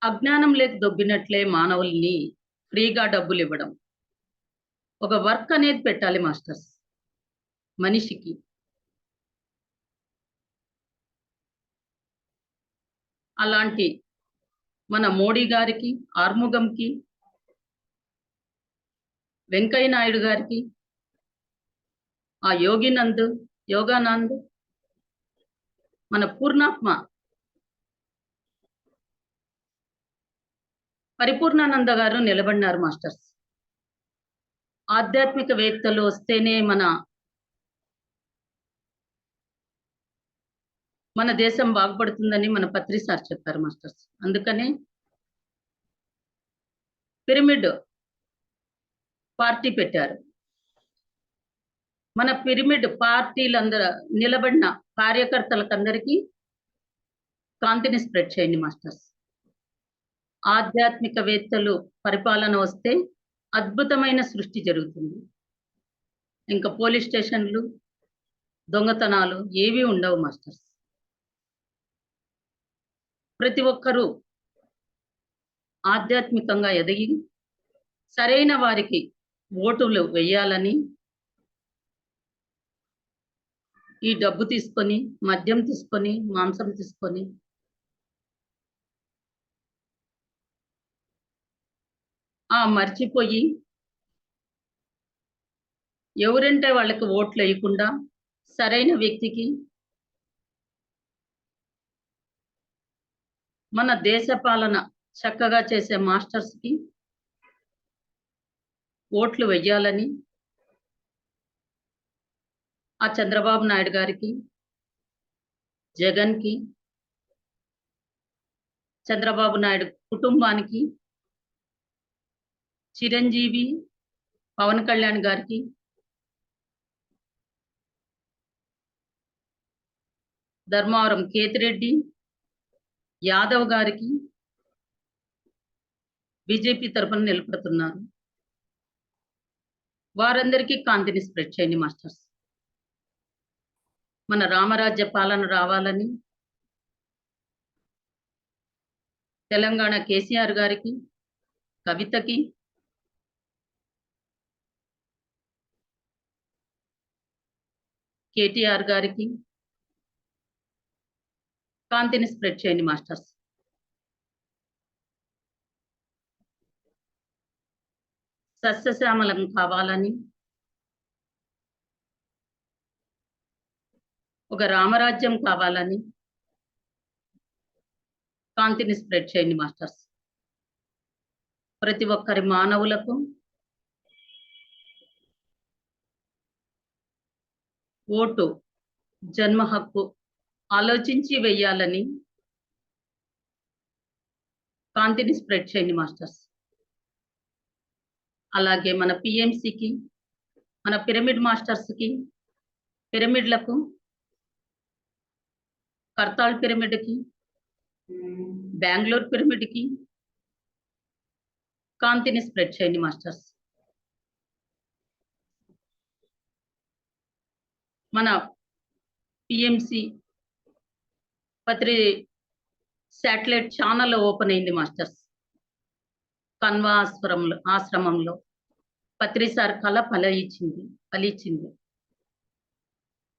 అజ్ఞానం లేక దొబ్బినట్లే మానవుల్ని ఫ్రీగా డబ్బులు ఇవ్వడం, ఒక వర్క్ అనేది పెట్టాలి మాస్టర్స్ మనిషికి. అలాంటి మన మోడీ గారికి, ఆర్ముగంకి, వెంకయ్య నాయుడు గారికి, ఆ యోగానంద్, మన పూర్ణాత్మ పరిపూర్ణానంద గారు నిలబడినారు మాస్టర్స్. ఆధ్యాత్మికవేత్తలు వస్తేనే మన దేశం బాగుపడుతుందని మన పత్రి సార్ చెప్పారు మాస్టర్స్. అందుకనే పిరమిడ్ పార్టీ పెట్టారు. మన పిరమిడ్ పార్టీలందరూ నిలబడిన కార్యకర్తలకందరికీ కాంతిని స్ప్రెడ్ చేయండి మాస్టర్స్. ఆధ్యాత్మికవేత్తలు పరిపాలన వస్తే అద్భుతమైన సృష్టి జరుగుతుంది. ఇంకా పోలీస్ స్టేషన్లు, దొంగతనాలు ఏవి ఉండవు మాస్టర్స్. ప్రతి ఒక్కరూ ఆధ్యాత్మికంగా ఎదిగి సరైన వారికి ఓటులు వేయాలని, ఈ డబ్బు తీసుకొని, మద్యం తీసుకొని, మాంసం తీసుకొని మర్చిపోయి ఎవరంటే వాళ్ళకి ఓట్లు వేయకుండా సరైన వ్యక్తికి, మన దేశ పాలన చక్కగా చేసే మాస్టర్స్కి ఓట్లు వెయ్యాలని ఆ చంద్రబాబు నాయుడు గారికి, జగన్కి, చంద్రబాబు నాయుడు కుటుంబానికి, చిరంజీవి, పవన్ కళ్యాణ్ గారికి, ధర్మవరం కేతిరెడ్డి యాదవ్ గారికి బీజేపీ తరఫున నిలబడుతున్నారు. వారందరికీ కాంతిని స్ప్రెడ్ చేయండి మాస్టర్స్. మన రామరాజ్య పాలన రావాలని తెలంగాణ కేసీఆర్ గారికి, కవితకి, కేటీఆర్ గారికి కాంతిని స్ప్రెడ్ చేయండి మాస్టర్స్. సస్యశ్యామలం కావాలని, ఒక రామరాజ్యం కావాలని కాంతిని స్ప్రెడ్ చేయండి మాస్టర్స్. ప్రతి ఒక్కరి మానవులకు ఓటు జన్మ హక్కు ఆలోచించి వెయ్యాలని కాంతిని స్ప్రెడ్ చేయండి మాస్టర్స్. అలాగే మన పిఎంసికి, మన పిరమిడ్ మాస్టర్స్కి, పిరమిడ్లకు, కర్తాల్ పిరమిడ్కి, బెంగళూరు పిరమిడ్కి కాంతిని స్ప్రెడ్ చేయండి మాస్టర్స్. మన పిఎంసి పత్రి శాటిలైట్ ఛానల్ ఓపెన్ అయింది మాస్టర్స్. కన్వా ఆశ్రమంలో పత్రిసార్ కళ ఫలించింది.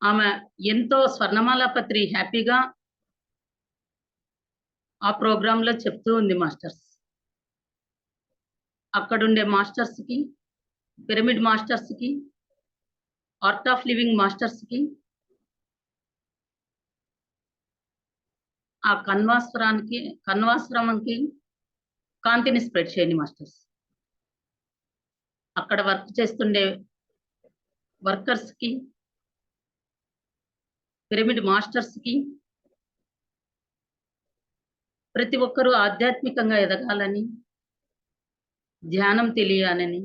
ఆమె ఎంతో స్వర్ణమాల పత్రి హ్యాపీగా ఆ ప్రోగ్రాంలో చెప్తూ ఉంది మాస్టర్స్. అక్కడుండే మాస్టర్స్కి, పిరమిడ్ మాస్టర్స్కి, ఆర్ట్ ఆఫ్ లివింగ్ మాస్టర్స్కి, ఆ కన్వాశ్రమంకి కాంతిని స్ప్రెడ్ చేయండి మాస్టర్స్. అక్కడ వర్క్ చేస్తుండే వర్కర్స్కి, పిరమిడ్ మాస్టర్స్కి, ప్రతి ఒక్కరూ ఆధ్యాత్మికంగా ఎదగాలని, ధ్యానం తెలియాలని,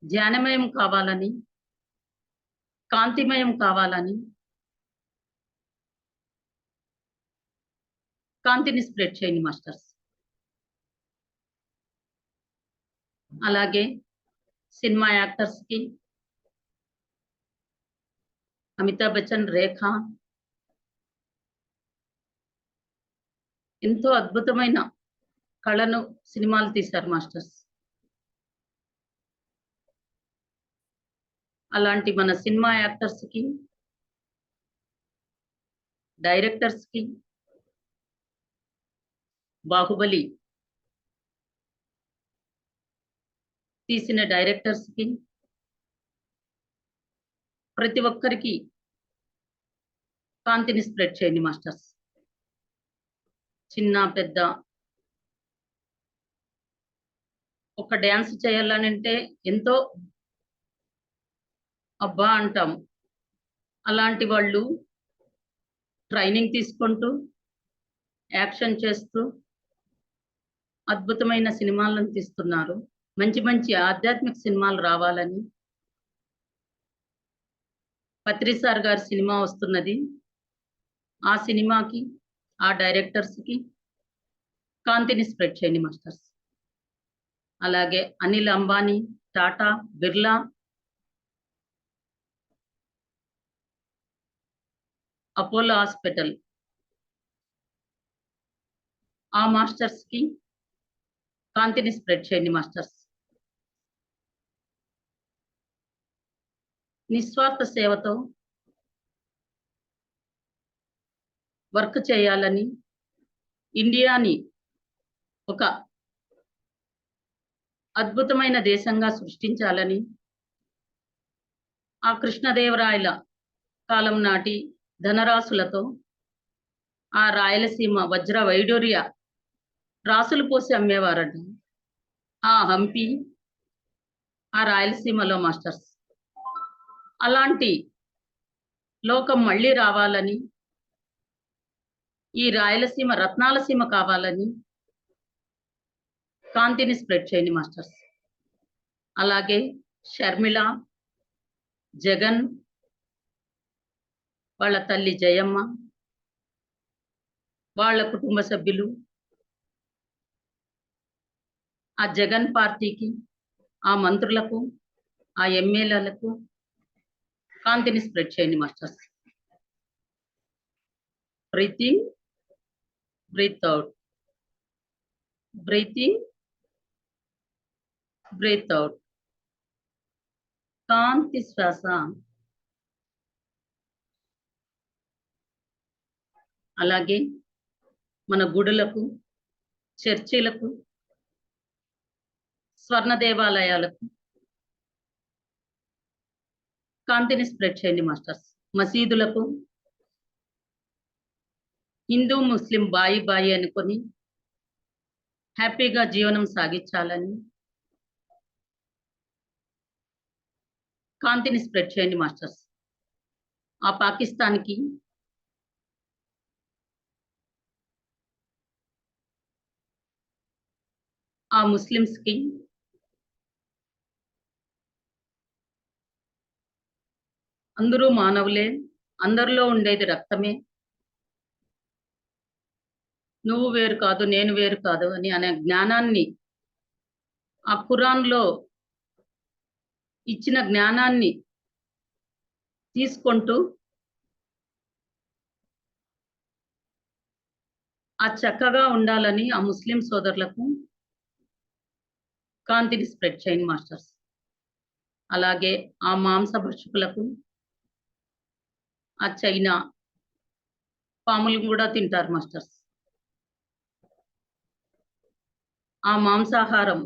ధ్యానమయం కావాలని, కాంతిమయం కావాలని కాంతిని స్ప్రెడ్ చేయండి మాస్టర్స్. అలాగే సినిమా యాక్టర్స్కి, అమితాబ్ బచ్చన్, రేఖ ఎంతో అద్భుతమైన కళను సినిమాలు తీశారు మాస్టర్స్. అలాంటి మన సినిమా యాక్టర్స్కి, డైరెక్టర్స్కి, బాహుబలి తీసిన డైరెక్టర్స్కి, ప్రతి ఒక్కరికి కాంతిని స్ప్రెడ్ చేయండి మాస్టర్స్. చిన్న పెద్ద ఒక డ్యాన్స్ చేయాలనంటే ఎంతో అబ్బా అంటాం. అలాంటి వాళ్ళు ట్రైనింగ్ తీసుకుంటూ, యాక్షన్ చేస్తూ అద్భుతమైన సినిమాలను తీస్తున్నారు. మంచి మంచి ఆధ్యాత్మిక సినిమాలు రావాలని పత్రిసార్ గారి సినిమా వస్తున్నది. ఆ సినిమాకి, ఆ డైరెక్టర్స్కి కాంతిని స్ప్రెడ్ చేయండి మాస్టర్స్. అలాగే అనిల్ అంబానీ, టాటా, బిర్లా, అపోలో హాస్పిటల్ ఆ మాస్టర్స్కి కాంతిని స్ప్రెడ్ చేయండి మాస్టర్స్. నిస్వార్థ సేవతో వర్క్ చేయాలని, ఇండియాని ఒక అద్భుతమైన దేశంగా సృష్టించాలని, ఆ కృష్ణదేవరాయల కాలం నాటి ధనరాశులతో ఆ రాయలసీమ వజ్ర వైడూర్య రాసులు పోసి అమ్మేవారట. ఆ హంపి, ఆ రాయలసీమలో మాస్టర్స్. అలాంటి లోకం మళ్ళీ రావాలని, ఈ రాయలసీమ రత్నాల సీమ కావాలని కాంతిని స్ప్రెడ్ చేయండి మాస్టర్స్. అలాగే షర్మిల, జగన్, వాళ్ళ తల్లి జయమ్మ, వాళ్ళ కుటుంబ సభ్యులు, ఆ జగన్ పార్టీకి, ఆ మంత్రులకు, ఆ ఎమ్మెల్యేలకు కాంతిని స్ప్రెడ్ చేయండి masters. Breathe in, breathe out, breathe in, breathe out. కాంతి శ్వాస. అలాగే మన గుడులకు, చర్చిలకు, స్వర్ణ దేవాలయాలకు కాంతిని స్ప్రెడ్ చేయండి మాస్టర్స్. మసీదులకు హిందూ ముస్లిం బాయి బాయి అనుకొని హ్యాపీగా జీవనం సాగించాలని కాంతిని స్ప్రెడ్ చేయండి మాస్టర్స్. ఆ పాకిస్తాన్కి, ఆ ముస్లిమ్స్కి అందరూ మానవులే, అందరిలో ఉండేది రక్తమే, నువ్వు వేరు కాదు నేను వేరు కాదు అని అనే జ్ఞానాన్ని, ఆ ఖురాన్లో ఇచ్చిన జ్ఞానాన్ని తీసుకుంటూ ఆ చక్కగా ఉండాలని ఆ ముస్లిం సోదరులకు కాంతిని స్ప్రెడ్ చేయండి మాస్టర్స్. అలాగే ఆ మాంస భక్షకులకు, ఆ చైనా పాములు కూడా తింటారు మాస్టర్స్, ఆ మాంసాహారం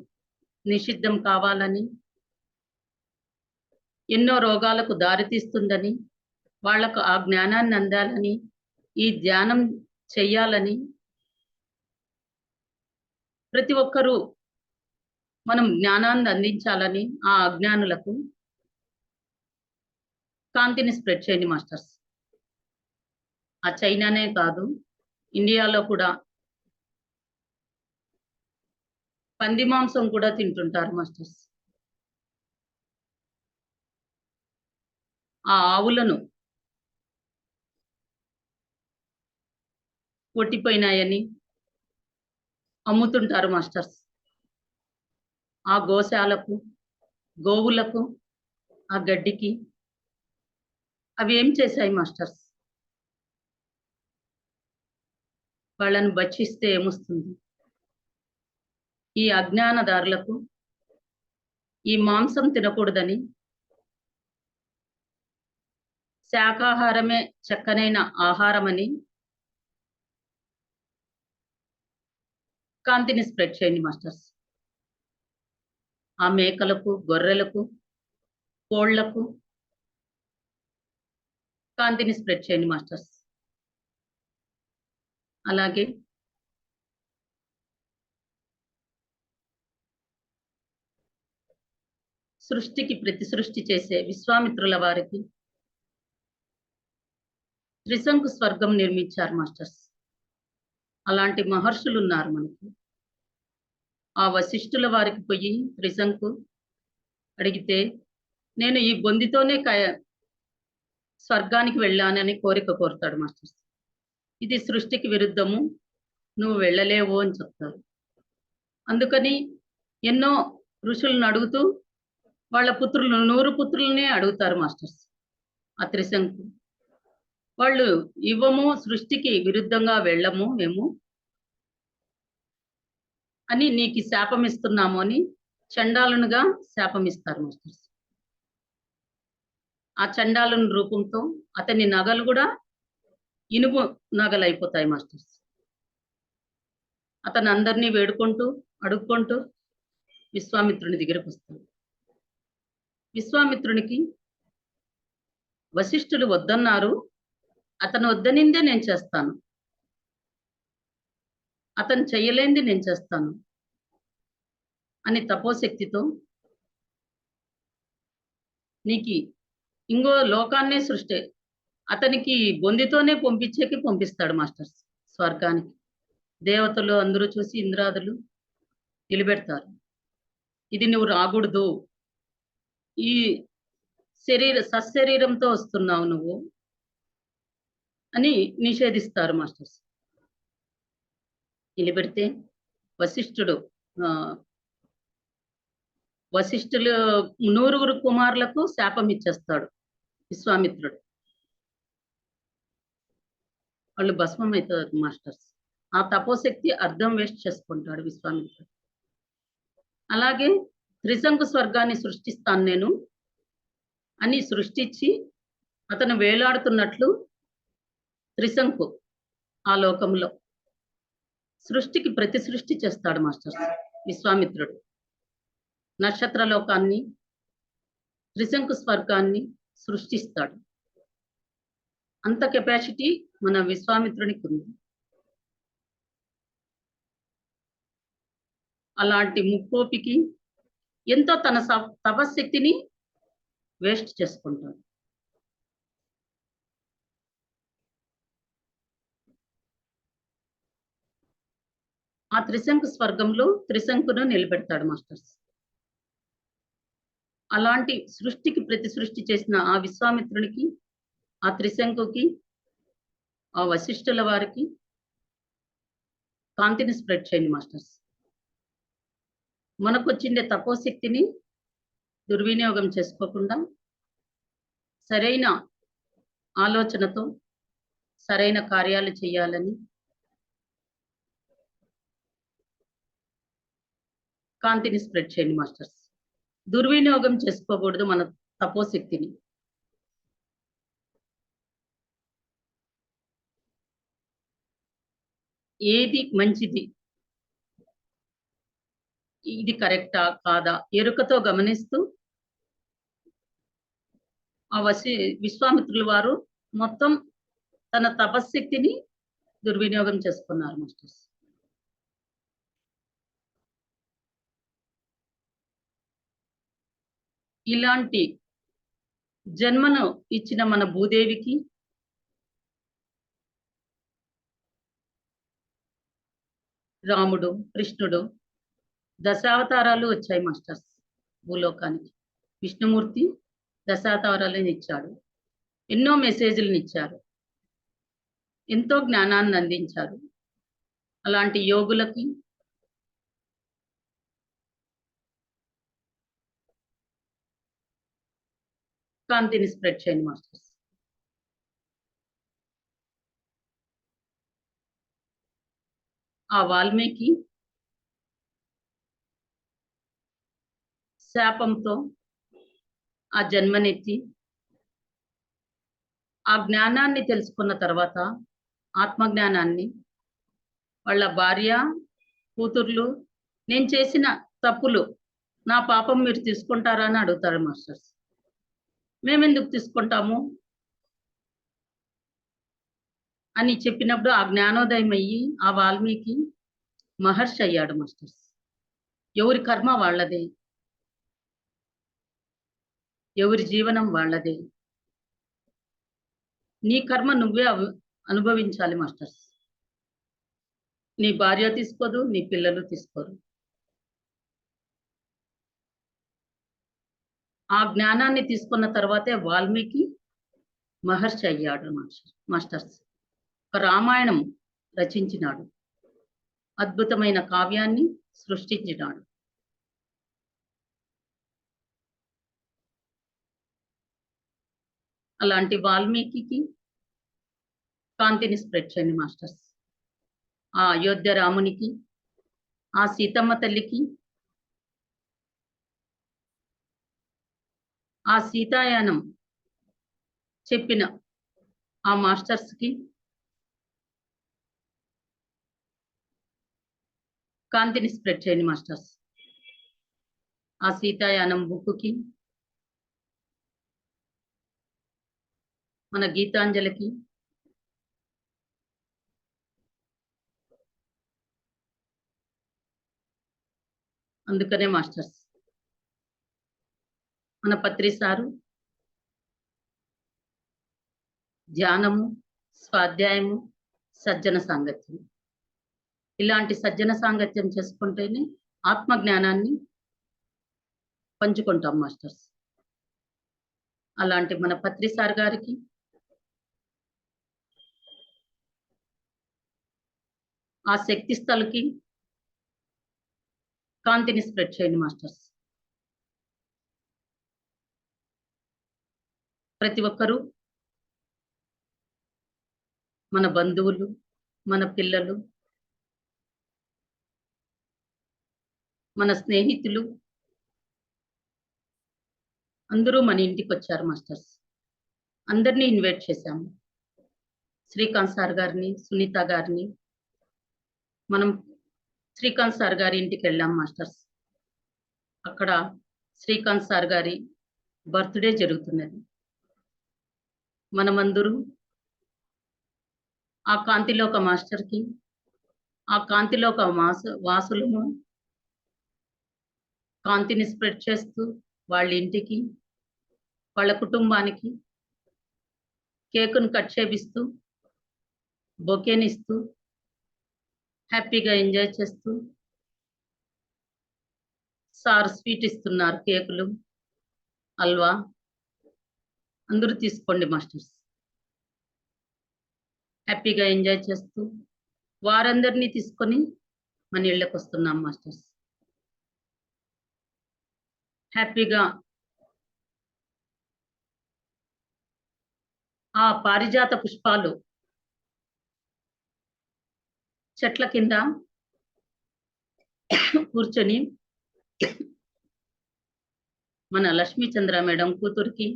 నిషిద్ధం కావాలని, ఎన్నో రోగాలకు దారితీస్తుందని, వాళ్లకు ఆ జ్ఞానాన్ని అందాలని, ఈ ధ్యానం చెయ్యాలని ప్రతి ఒక్కరూ మనం జ్ఞానాన్ని అందించాలని ఆ అజ్ఞానులకు కాంతిని స్ప్రెడ్ చేయండి మాస్టర్స్. ఆ చైనానే కాదు, ఇండియాలో కూడా పంది మాంసం కూడా తింటుంటారు మాస్టర్స్. ఆ ఆవులను కొట్టిపోయినాయని అమ్ముతుంటారు మాస్టర్స్. ఆ గోశాలకు, గోవులకు, ఆ గడ్డికి అవి ఏం చేశాయి మాస్టర్స్? వాళ్ళని భక్షిస్తే ఏమొస్తుంది? ఈ అజ్ఞానదారులకు ఈ మాంసం తినకూడదని, శాకాహారమే చక్కనైన ఆహారమని కాంతిని స్ప్రెడ్ చేయండి మాస్టర్స్. ఆ మేకలకు, గొర్రెలకు, కోళ్లకు కాంతిని స్ప్రెడ్ చేయండి మాస్టర్స్. అలాగే సృష్టికి ప్రతి సృష్టి చేసే విశ్వామిత్రుల వారికి త్రిశంకు స్వర్గం నిర్మించారు మాస్టర్స్. అలాంటి మహర్షులు ఉన్నారు మనకి. ఆ వశిష్ఠుల వారికి పోయి త్రిశంకు అడిగితే, నేను ఈ బొందితోనే స్వర్గానికి వెళ్ళానని కోరిక కోరుతాడు మాస్టర్స్. ఇది సృష్టికి విరుద్ధము, నువ్వు వెళ్ళలేవు అని చెప్తారు. అందుకని ఎన్నో ఋషులను అడుగుతూ వాళ్ళ పుత్రులు 100 పుత్రులనే అడుగుతారు మాస్టర్స్. ఆ త్రిశంకు వాళ్ళు ఇవ్వము, సృష్టికి విరుద్ధంగా వెళ్ళము మేము అని నీకు శాపం ఇస్తున్నాము అని చండాలునిగా శాపం ఇస్తారు మాస్టర్స్. ఆ చండాలుని రూపంతో అతని నగలు కూడా ఇనుము నగలు అయిపోతాయి మాస్టర్స్. అతను అందరినీ వేడుకుంటూ అడుక్కుంటూ విశ్వామిత్రుని దగ్గరకు వస్తాడు. విశ్వామిత్రునికి వశిష్ఠులు వద్దన్నారు, అతను వద్దనిందే నేను చేస్తాను, అతను చెయ్యలేంది నేను చేస్తాను అని తపోశక్తితో నీకు ఇంకో లోకాన్నే సృష్టి అతనికి బొందితోనే పంపిస్తాడు మాస్టర్స్ స్వర్గానికి. దేవతలు అందరూ చూసి ఇంద్రాదులు నిలబెడతారు. ఇది నువ్వు రాకూడదు, ఈ సశరీరంతో వస్తున్నావు నువ్వు అని నిషేధిస్తారు మాస్టర్స్. నిలబెడితే వశిష్ఠులు 9 కుమారులకు శాపం ఇచ్చేస్తాడు విశ్వామిత్రుడు. వాళ్ళు భస్మం అవుతారు మాస్టర్స్. ఆ తపోశక్తి అర్థం వేస్ట్ చేసుకుంటాడు విశ్వామిత్రుడు. అలాగే త్రిశంకు స్వర్గాన్ని సృష్టిస్తాను నేను అని సృష్టించి అతను వేలాడుతున్నట్లు త్రిశంకు ఆ లోకంలో సృష్టికి ప్రతి సృష్టి చేస్తాడు మాస్టర్స్ విశ్వామిత్రుడు. నక్షత్ర లోకాన్ని, త్రిశంకు స్వర్గాన్ని సృష్టిస్తాడు. అంత కెపాసిటీ మన విశ్వామిత్రునికి ఉంది. అలాంటి ముక్కోపికి ఎంతో తన తపశక్తిని వేస్ట్ చేసుకుంటాడు. ఆ త్రిశంకు స్వర్గంలో త్రిశంకును నిలబెడతాడు మాస్టర్స్. అలాంటి సృష్టికి ప్రతి సృష్టి చేసిన ఆ విశ్వామిత్రునికి, ఆ త్రిశంకుకి, ఆ వశిష్ఠుల వారికి కాంతిని స్ప్రెడ్ చేయండి మాస్టర్స్. మనకు వచ్చిండే తపోశక్తిని దుర్వినియోగం చేసుకోకుండా సరైన ఆలోచనతో సరైన కార్యాలు చేయాలని కాంతిని స్ప్రెడ్ చేయండి మాస్టర్స్. దుర్వినియోగం చేసుకోకూడదు మన తపోశక్తిని. ఏది మంచిది, ఇది కరెక్టా కాదా ఎరుకతో గమనిస్తూ ఆ విశ్వామిత్రుల వారు మొత్తం తన తపశక్తిని దుర్వినియోగం చేసుకున్నారు మాస్టర్స్. ఇలాంటి జన్మను ఇచ్చిన మన భూదేవికి రాముడు, కృష్ణుడు దశావతారాలు వచ్చాయి మాస్టర్స్ భూలోకానికి. విష్ణుమూర్తి దశావతారాలను ఇచ్చాడు. ఎన్నో మెసేజ్లను ఇచ్చారు. ఎంతో జ్ఞానాన్ని అందించారు. అలాంటి యోగులకి కాంతిని స్ప్రెడ్ చేయండి మాస్టర్స్. ఆ వాల్మీకి శాపంతో ఆ జన్మనెత్తి ఆ జ్ఞానాన్ని తెలుసుకున్న తర్వాత, ఆత్మజ్ఞానాన్ని, వాళ్ళ భార్య కూతుర్లు నేను చేసిన తప్పులు, నా పాపం మీరు తీసుకుంటారా అని అడుగుతారు మాస్టర్స్. మేమెందుకు తీసుకుంటాము అని చెప్పినప్పుడు ఆ జ్ఞానోదయం అయ్యి ఆ వాల్మీకి మహర్షి అయ్యాడు మాస్టర్స్. ఎవరి కర్మ వాళ్ళదే, ఎవరి జీవనం వాళ్ళదే. నీ కర్మ నువ్వే అనుభవించాలి మాస్టర్స్. నీ భార్య తీసుకోదు, నీ పిల్లలు తీసుకోరు. ఆ జ్ఞానాన్ని తీసుకున్న తర్వాతే వాల్మీకి మహర్షి అయ్యాడు మాస్టర్స్. ఒక రామాయణం రచించినాడు. అద్భుతమైన కావ్యాన్ని సృష్టించినాడు. అలాంటి వాల్మీకి కాంతిని స్ప్రెడ్ చేయండి మాస్టర్స్. ఆ అయోధ్య రామునికి, ఆ సీతమ్మ తల్లికి, ఆ సీతాయానం చెప్పిన ఆ మాస్టర్స్కి కాంతిని స్ప్రెడ్ చేయండి మాస్టర్స్. ఆ సీతాయానం బుక్కి, మన గీతాంజలికి, అందుకనే మాస్టర్స్ మన పత్రి సారు ధ్యానము, స్వాధ్యాయము, సజ్జన సాంగత్యం. ఇలాంటి సజ్జన సాంగత్యం చేసుకుంటేనే ఆత్మ జ్ఞానాన్ని పంచుకుంటాం మాస్టర్స్. అలాంటి మన పత్రి సార్ గారికి ఆ శక్తి స్థలకి కాంతిని స్ప్రెడ్ చేయండి మాస్టర్స్. ప్రతి ఒక్కరూ మన బంధువులు, మన పిల్లలు, మన స్నేహితులు అందరూ మన ఇంటికి వచ్చారు మాస్టర్స్. అందరినీ ఇన్వైట్ చేశాము. శ్రీకాంత్ సార్ గారిని, సునీత గారిని. మనం శ్రీకాంత్ సార్ గారి ఇంటికి వెళ్ళాం మాస్టర్స్. అక్కడ శ్రీకాంత్ సార్ గారి బర్త్డే జరుగుతున్నది. మనమందరూ ఆ కాంతిలోక మాస్టర్కి, ఆ కాంతిలోక వాసులము కాంతిని స్ప్రెడ్ చేస్తూ వాళ్ళ ఇంటికి, వాళ్ళ కుటుంబానికి కేకును కట్ చేపిస్తూ, బొకేనిస్తూ, హ్యాపీగా ఎంజాయ్ చేస్తూ, సార్ స్వీట్ ఇస్తున్నారు, కేకులు, హల్వా. అందరూ తీసుకోండి మాస్టర్స్. హ్యాపీగా ఎంజాయ్ చేస్తూ వారందరినీ తీసుకొని మన ఇళ్ళకి వస్తున్నాం మాస్టర్స్. హ్యాపీగా ఆ పారిజాత పుష్పాలు చెట్ల కింద కూర్చొని మన లక్ష్మీచంద్ర మేడం కూతురికి,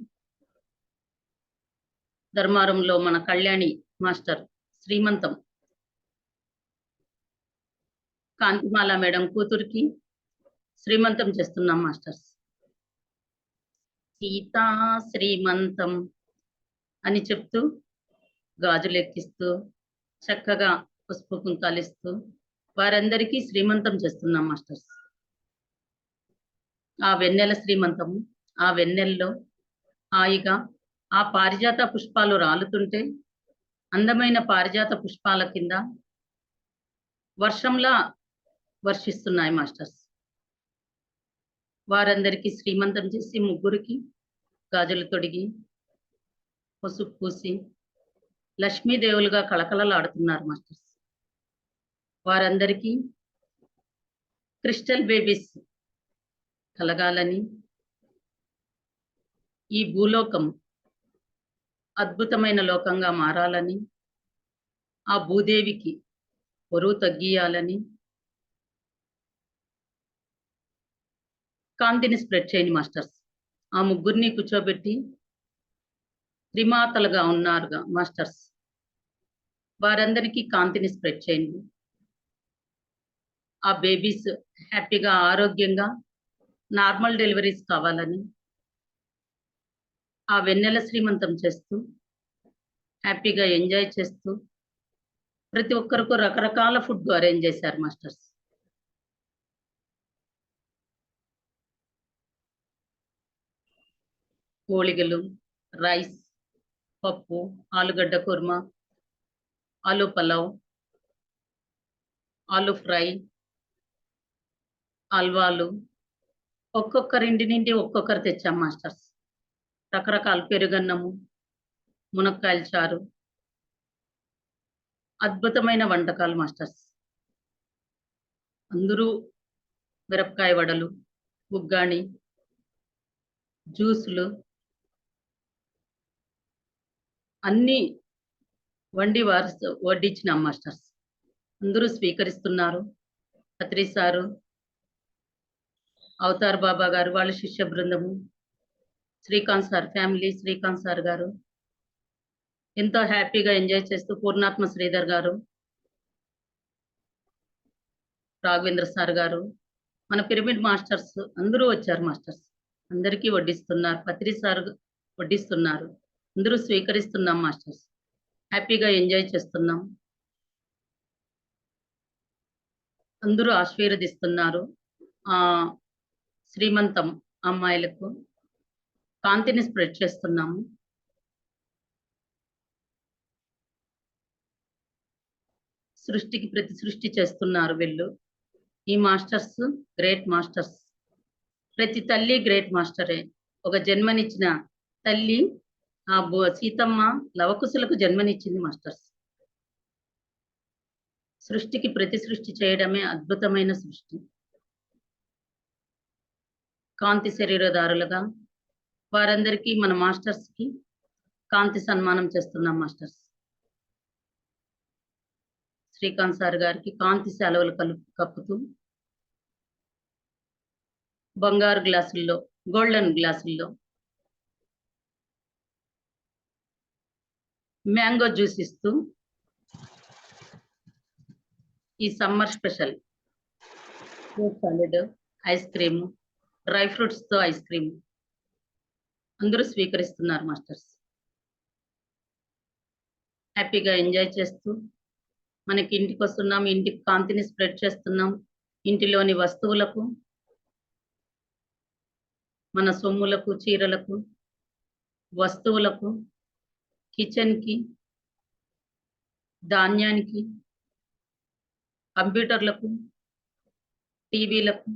ధర్మారంలో మన కళ్యాణి మాస్టర్ శ్రీమంతం, కాంతిమాల మేడం కూతురికి శ్రీమంతం చేస్తున్నాం మాస్టర్స్. సీతా శ్రీమంతం అని చెప్తూ గాజులు ఎక్కిస్తూ చక్కగా పసుపు కుంకాలిస్తూ వారందరికీ శ్రీమంతం చేస్తున్నాం మాస్టర్స్. ఆ వెన్నెల శ్రీమంతము, ఆ వెన్నెల్లో హాయిగా ఆ పారిజాత పుష్పాలు రాలుతుంటే అందమైన పారిజాత పుష్పాల కింద వర్షంలా వర్షిస్తున్నాయి మాస్టర్స్. వారందరికీ శ్రీమంతం చేసి ముగ్గురికి గాజులు తొడిగి పసుపు పూసి లక్ష్మీదేవులుగా కళకళలాడుతున్నారు మాస్టర్స్. వారందరికీ క్రిస్టల్ బేబీస్ కలగాలని, ఈ భూలోకం అద్భుతమైన లోకంగా మారాలని, ఆ భూదేవికి బరువు తగ్గియాలని కాంతిని స్ప్రెడ్ చేయండి మాస్టర్స్. ఆ ముగ్గురిని కూర్చోబెట్టి త్రిమాతలుగా ఉన్నారుగా మాస్టర్స్, వారందరికీ కాంతిని స్ప్రెడ్ చేయండి. ఆ బేబీస్ హ్యాపీగా ఆరోగ్యంగా నార్మల్ డెలివరీస్ కావాలని ఆ వెన్నెల శ్రీమంతం చేస్తూ హ్యాపీగా ఎంజాయ్ చేస్తూ ప్రతి ఒక్కరికి రకరకాల ఫుడ్ అరేంజ్ చేశారు మాస్టర్స్. ఓళిగలు, రైస్, పప్పు, ఆలుగడ్డ కుర్మా, ఆలు పలావ్, ఆలు ఫ్రై, హల్వాలు, ఒక్కొక్కరింటి నుండి ఒక్కొక్కరు తెచ్చాం మాస్టర్స్. రకరకాల పెరుగన్నము, మునక్కాయల చారు, అద్భుతమైన వంటకాలు మాస్టర్స్. అందరూ మిరపకాయ వడలు, ఉగ్గాని, జ్యూసులు అన్నీ వండి వడ్డించినాం మాస్టర్స్. అందరూ స్వీకరిస్తున్నారు. పత్రి సారు, అవతార్ బాబా గారు, వాళ్ళ శిష్య బృందము, Srikanth sir family, Srikanth sir గారు ఎంతో హ్యాపీగా ఎంజాయ్ చేస్తూ, పూర్ణాత్మ శ్రీధర్ గారు, రాఘవేంద్ర సార్ గారు, మన పిరమిడ్ మాస్టర్స్ అందరూ వచ్చారు మాస్టర్స్. అందరికీ వడ్డిస్తున్నారు. పత్రి సార్ వడ్డిస్తున్నారు. అందరూ స్వీకరిస్తున్నాం మాస్టర్స్. హ్యాపీగా ఎంజాయ్ చేస్తున్నాం. అందరూ ఆశీర్వదిస్తున్నారు. శ్రీమంతం అమ్మాయిలకు కాంతిని స్ప్రెడ్ చేస్తున్నాము. సృష్టికి ప్రతి సృష్టి చేస్తున్నారు వీళ్ళు. ఈ మాస్టర్స్ గ్రేట్ మాస్టర్స్. ప్రతి తల్లి గ్రేట్ మాస్టరే. ఒక జన్మనిచ్చిన తల్లి ఆ సీతమ్మ లవకుశులకు జన్మనిచ్చింది మాస్టర్స్. సృష్టికి ప్రతి సృష్టి చేయడమే అద్భుతమైన సృష్టి. కాంతి శరీరదారులుగా వారందరికీ మన మాస్టర్స్ కి కాంతి సన్మానం చేస్తున్నాం మాస్టర్స్. శ్రీకాంత్ సార్ గారికి కాంతి సెలవులు కప్పుతూ బంగారు గ్లాసుల్లో, గోల్డెన్ గ్లాసుల్లో మ్యాంగో జ్యూస్ ఇస్తూ ఈ summer special fruit salad, ice cream, dry fruits తో ఐస్ క్రీమ్ అందరూ స్వీకరిస్తున్నారు మాస్టర్స్. హ్యాపీగా ఎంజాయ్ చేస్తూ మనకి ఇంటికి వస్తున్నాం, ఇంటికి కాంతిని స్ప్రెడ్ చేస్తున్నాం. ఇంటిలోని వస్తువులకు, మన సొమ్ములకు, చీరలకు, వస్తువులకు, కిచెన్కి, ధాన్యానికి, కంప్యూటర్లకు, టీవీలకు,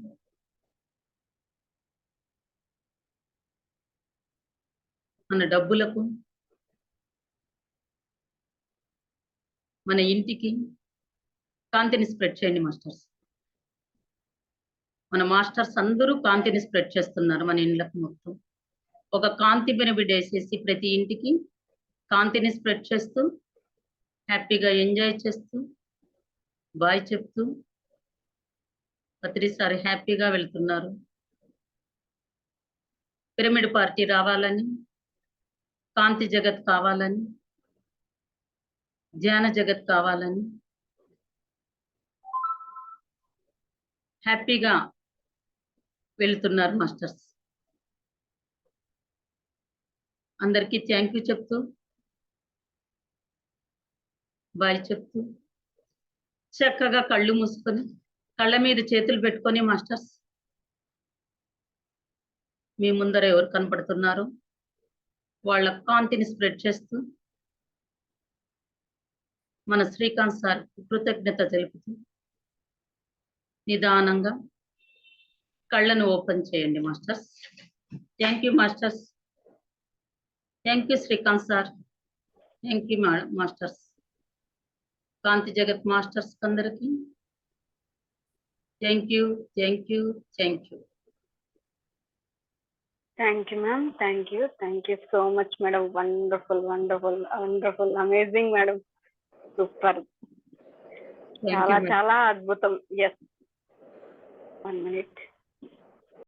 మన డబ్బులకు, మన ఇంటికి కాంతిని స్ప్రెడ్ చేయండి మాస్టర్స్. మన మాస్టర్స్ అందరూ కాంతిని స్ప్రెడ్ చేస్తున్నారు మన ఇండ్లకు మొత్తం. ఒక కాంతి వేసేసి ప్రతి ఇంటికి కాంతిని స్ప్రెడ్ చేస్తూ హ్యాపీగా ఎంజాయ్ చేస్తూ బాయ్ చెప్తూ ప్రతిసారి హ్యాపీగా వెళ్తున్నారు. పిరమిడ్ పార్టీ రావాలని, కాంతి జగత్ కావాలని, ధ్యాన జగత్ కావాలని హ్యాపీగా వెళ్తున్నారు మాస్టర్స్. అందరికీ థ్యాంక్ యూ చెప్తూ బాయ్ చెప్తూ చక్కగా కళ్ళు మూసుకొని కళ్ళ మీద చేతులు పెట్టుకొని మాస్టర్స్ మీ ముందర ఎవరు కనపడుతున్నారు వాళ్ళ కాంతిని స్ప్రెడ్ చేస్తూ మన శ్రీకాంత్ సార్ కృతజ్ఞత తెలుపుతూ నిదానంగా కళ్ళను ఓపెన్ చేయండి masters. Thank you masters. Thank you Srikanth sir. Thank you masters. కాంతి జగత్ మాస్టర్స్ అందరికీ thank you, thank you, thank you. Thank you ma'am. Thank you so much madam. Wonderful wonderful wonderful amazing madam. Super. చాలా చాలా అద్భుతం. Yes, 1 minute.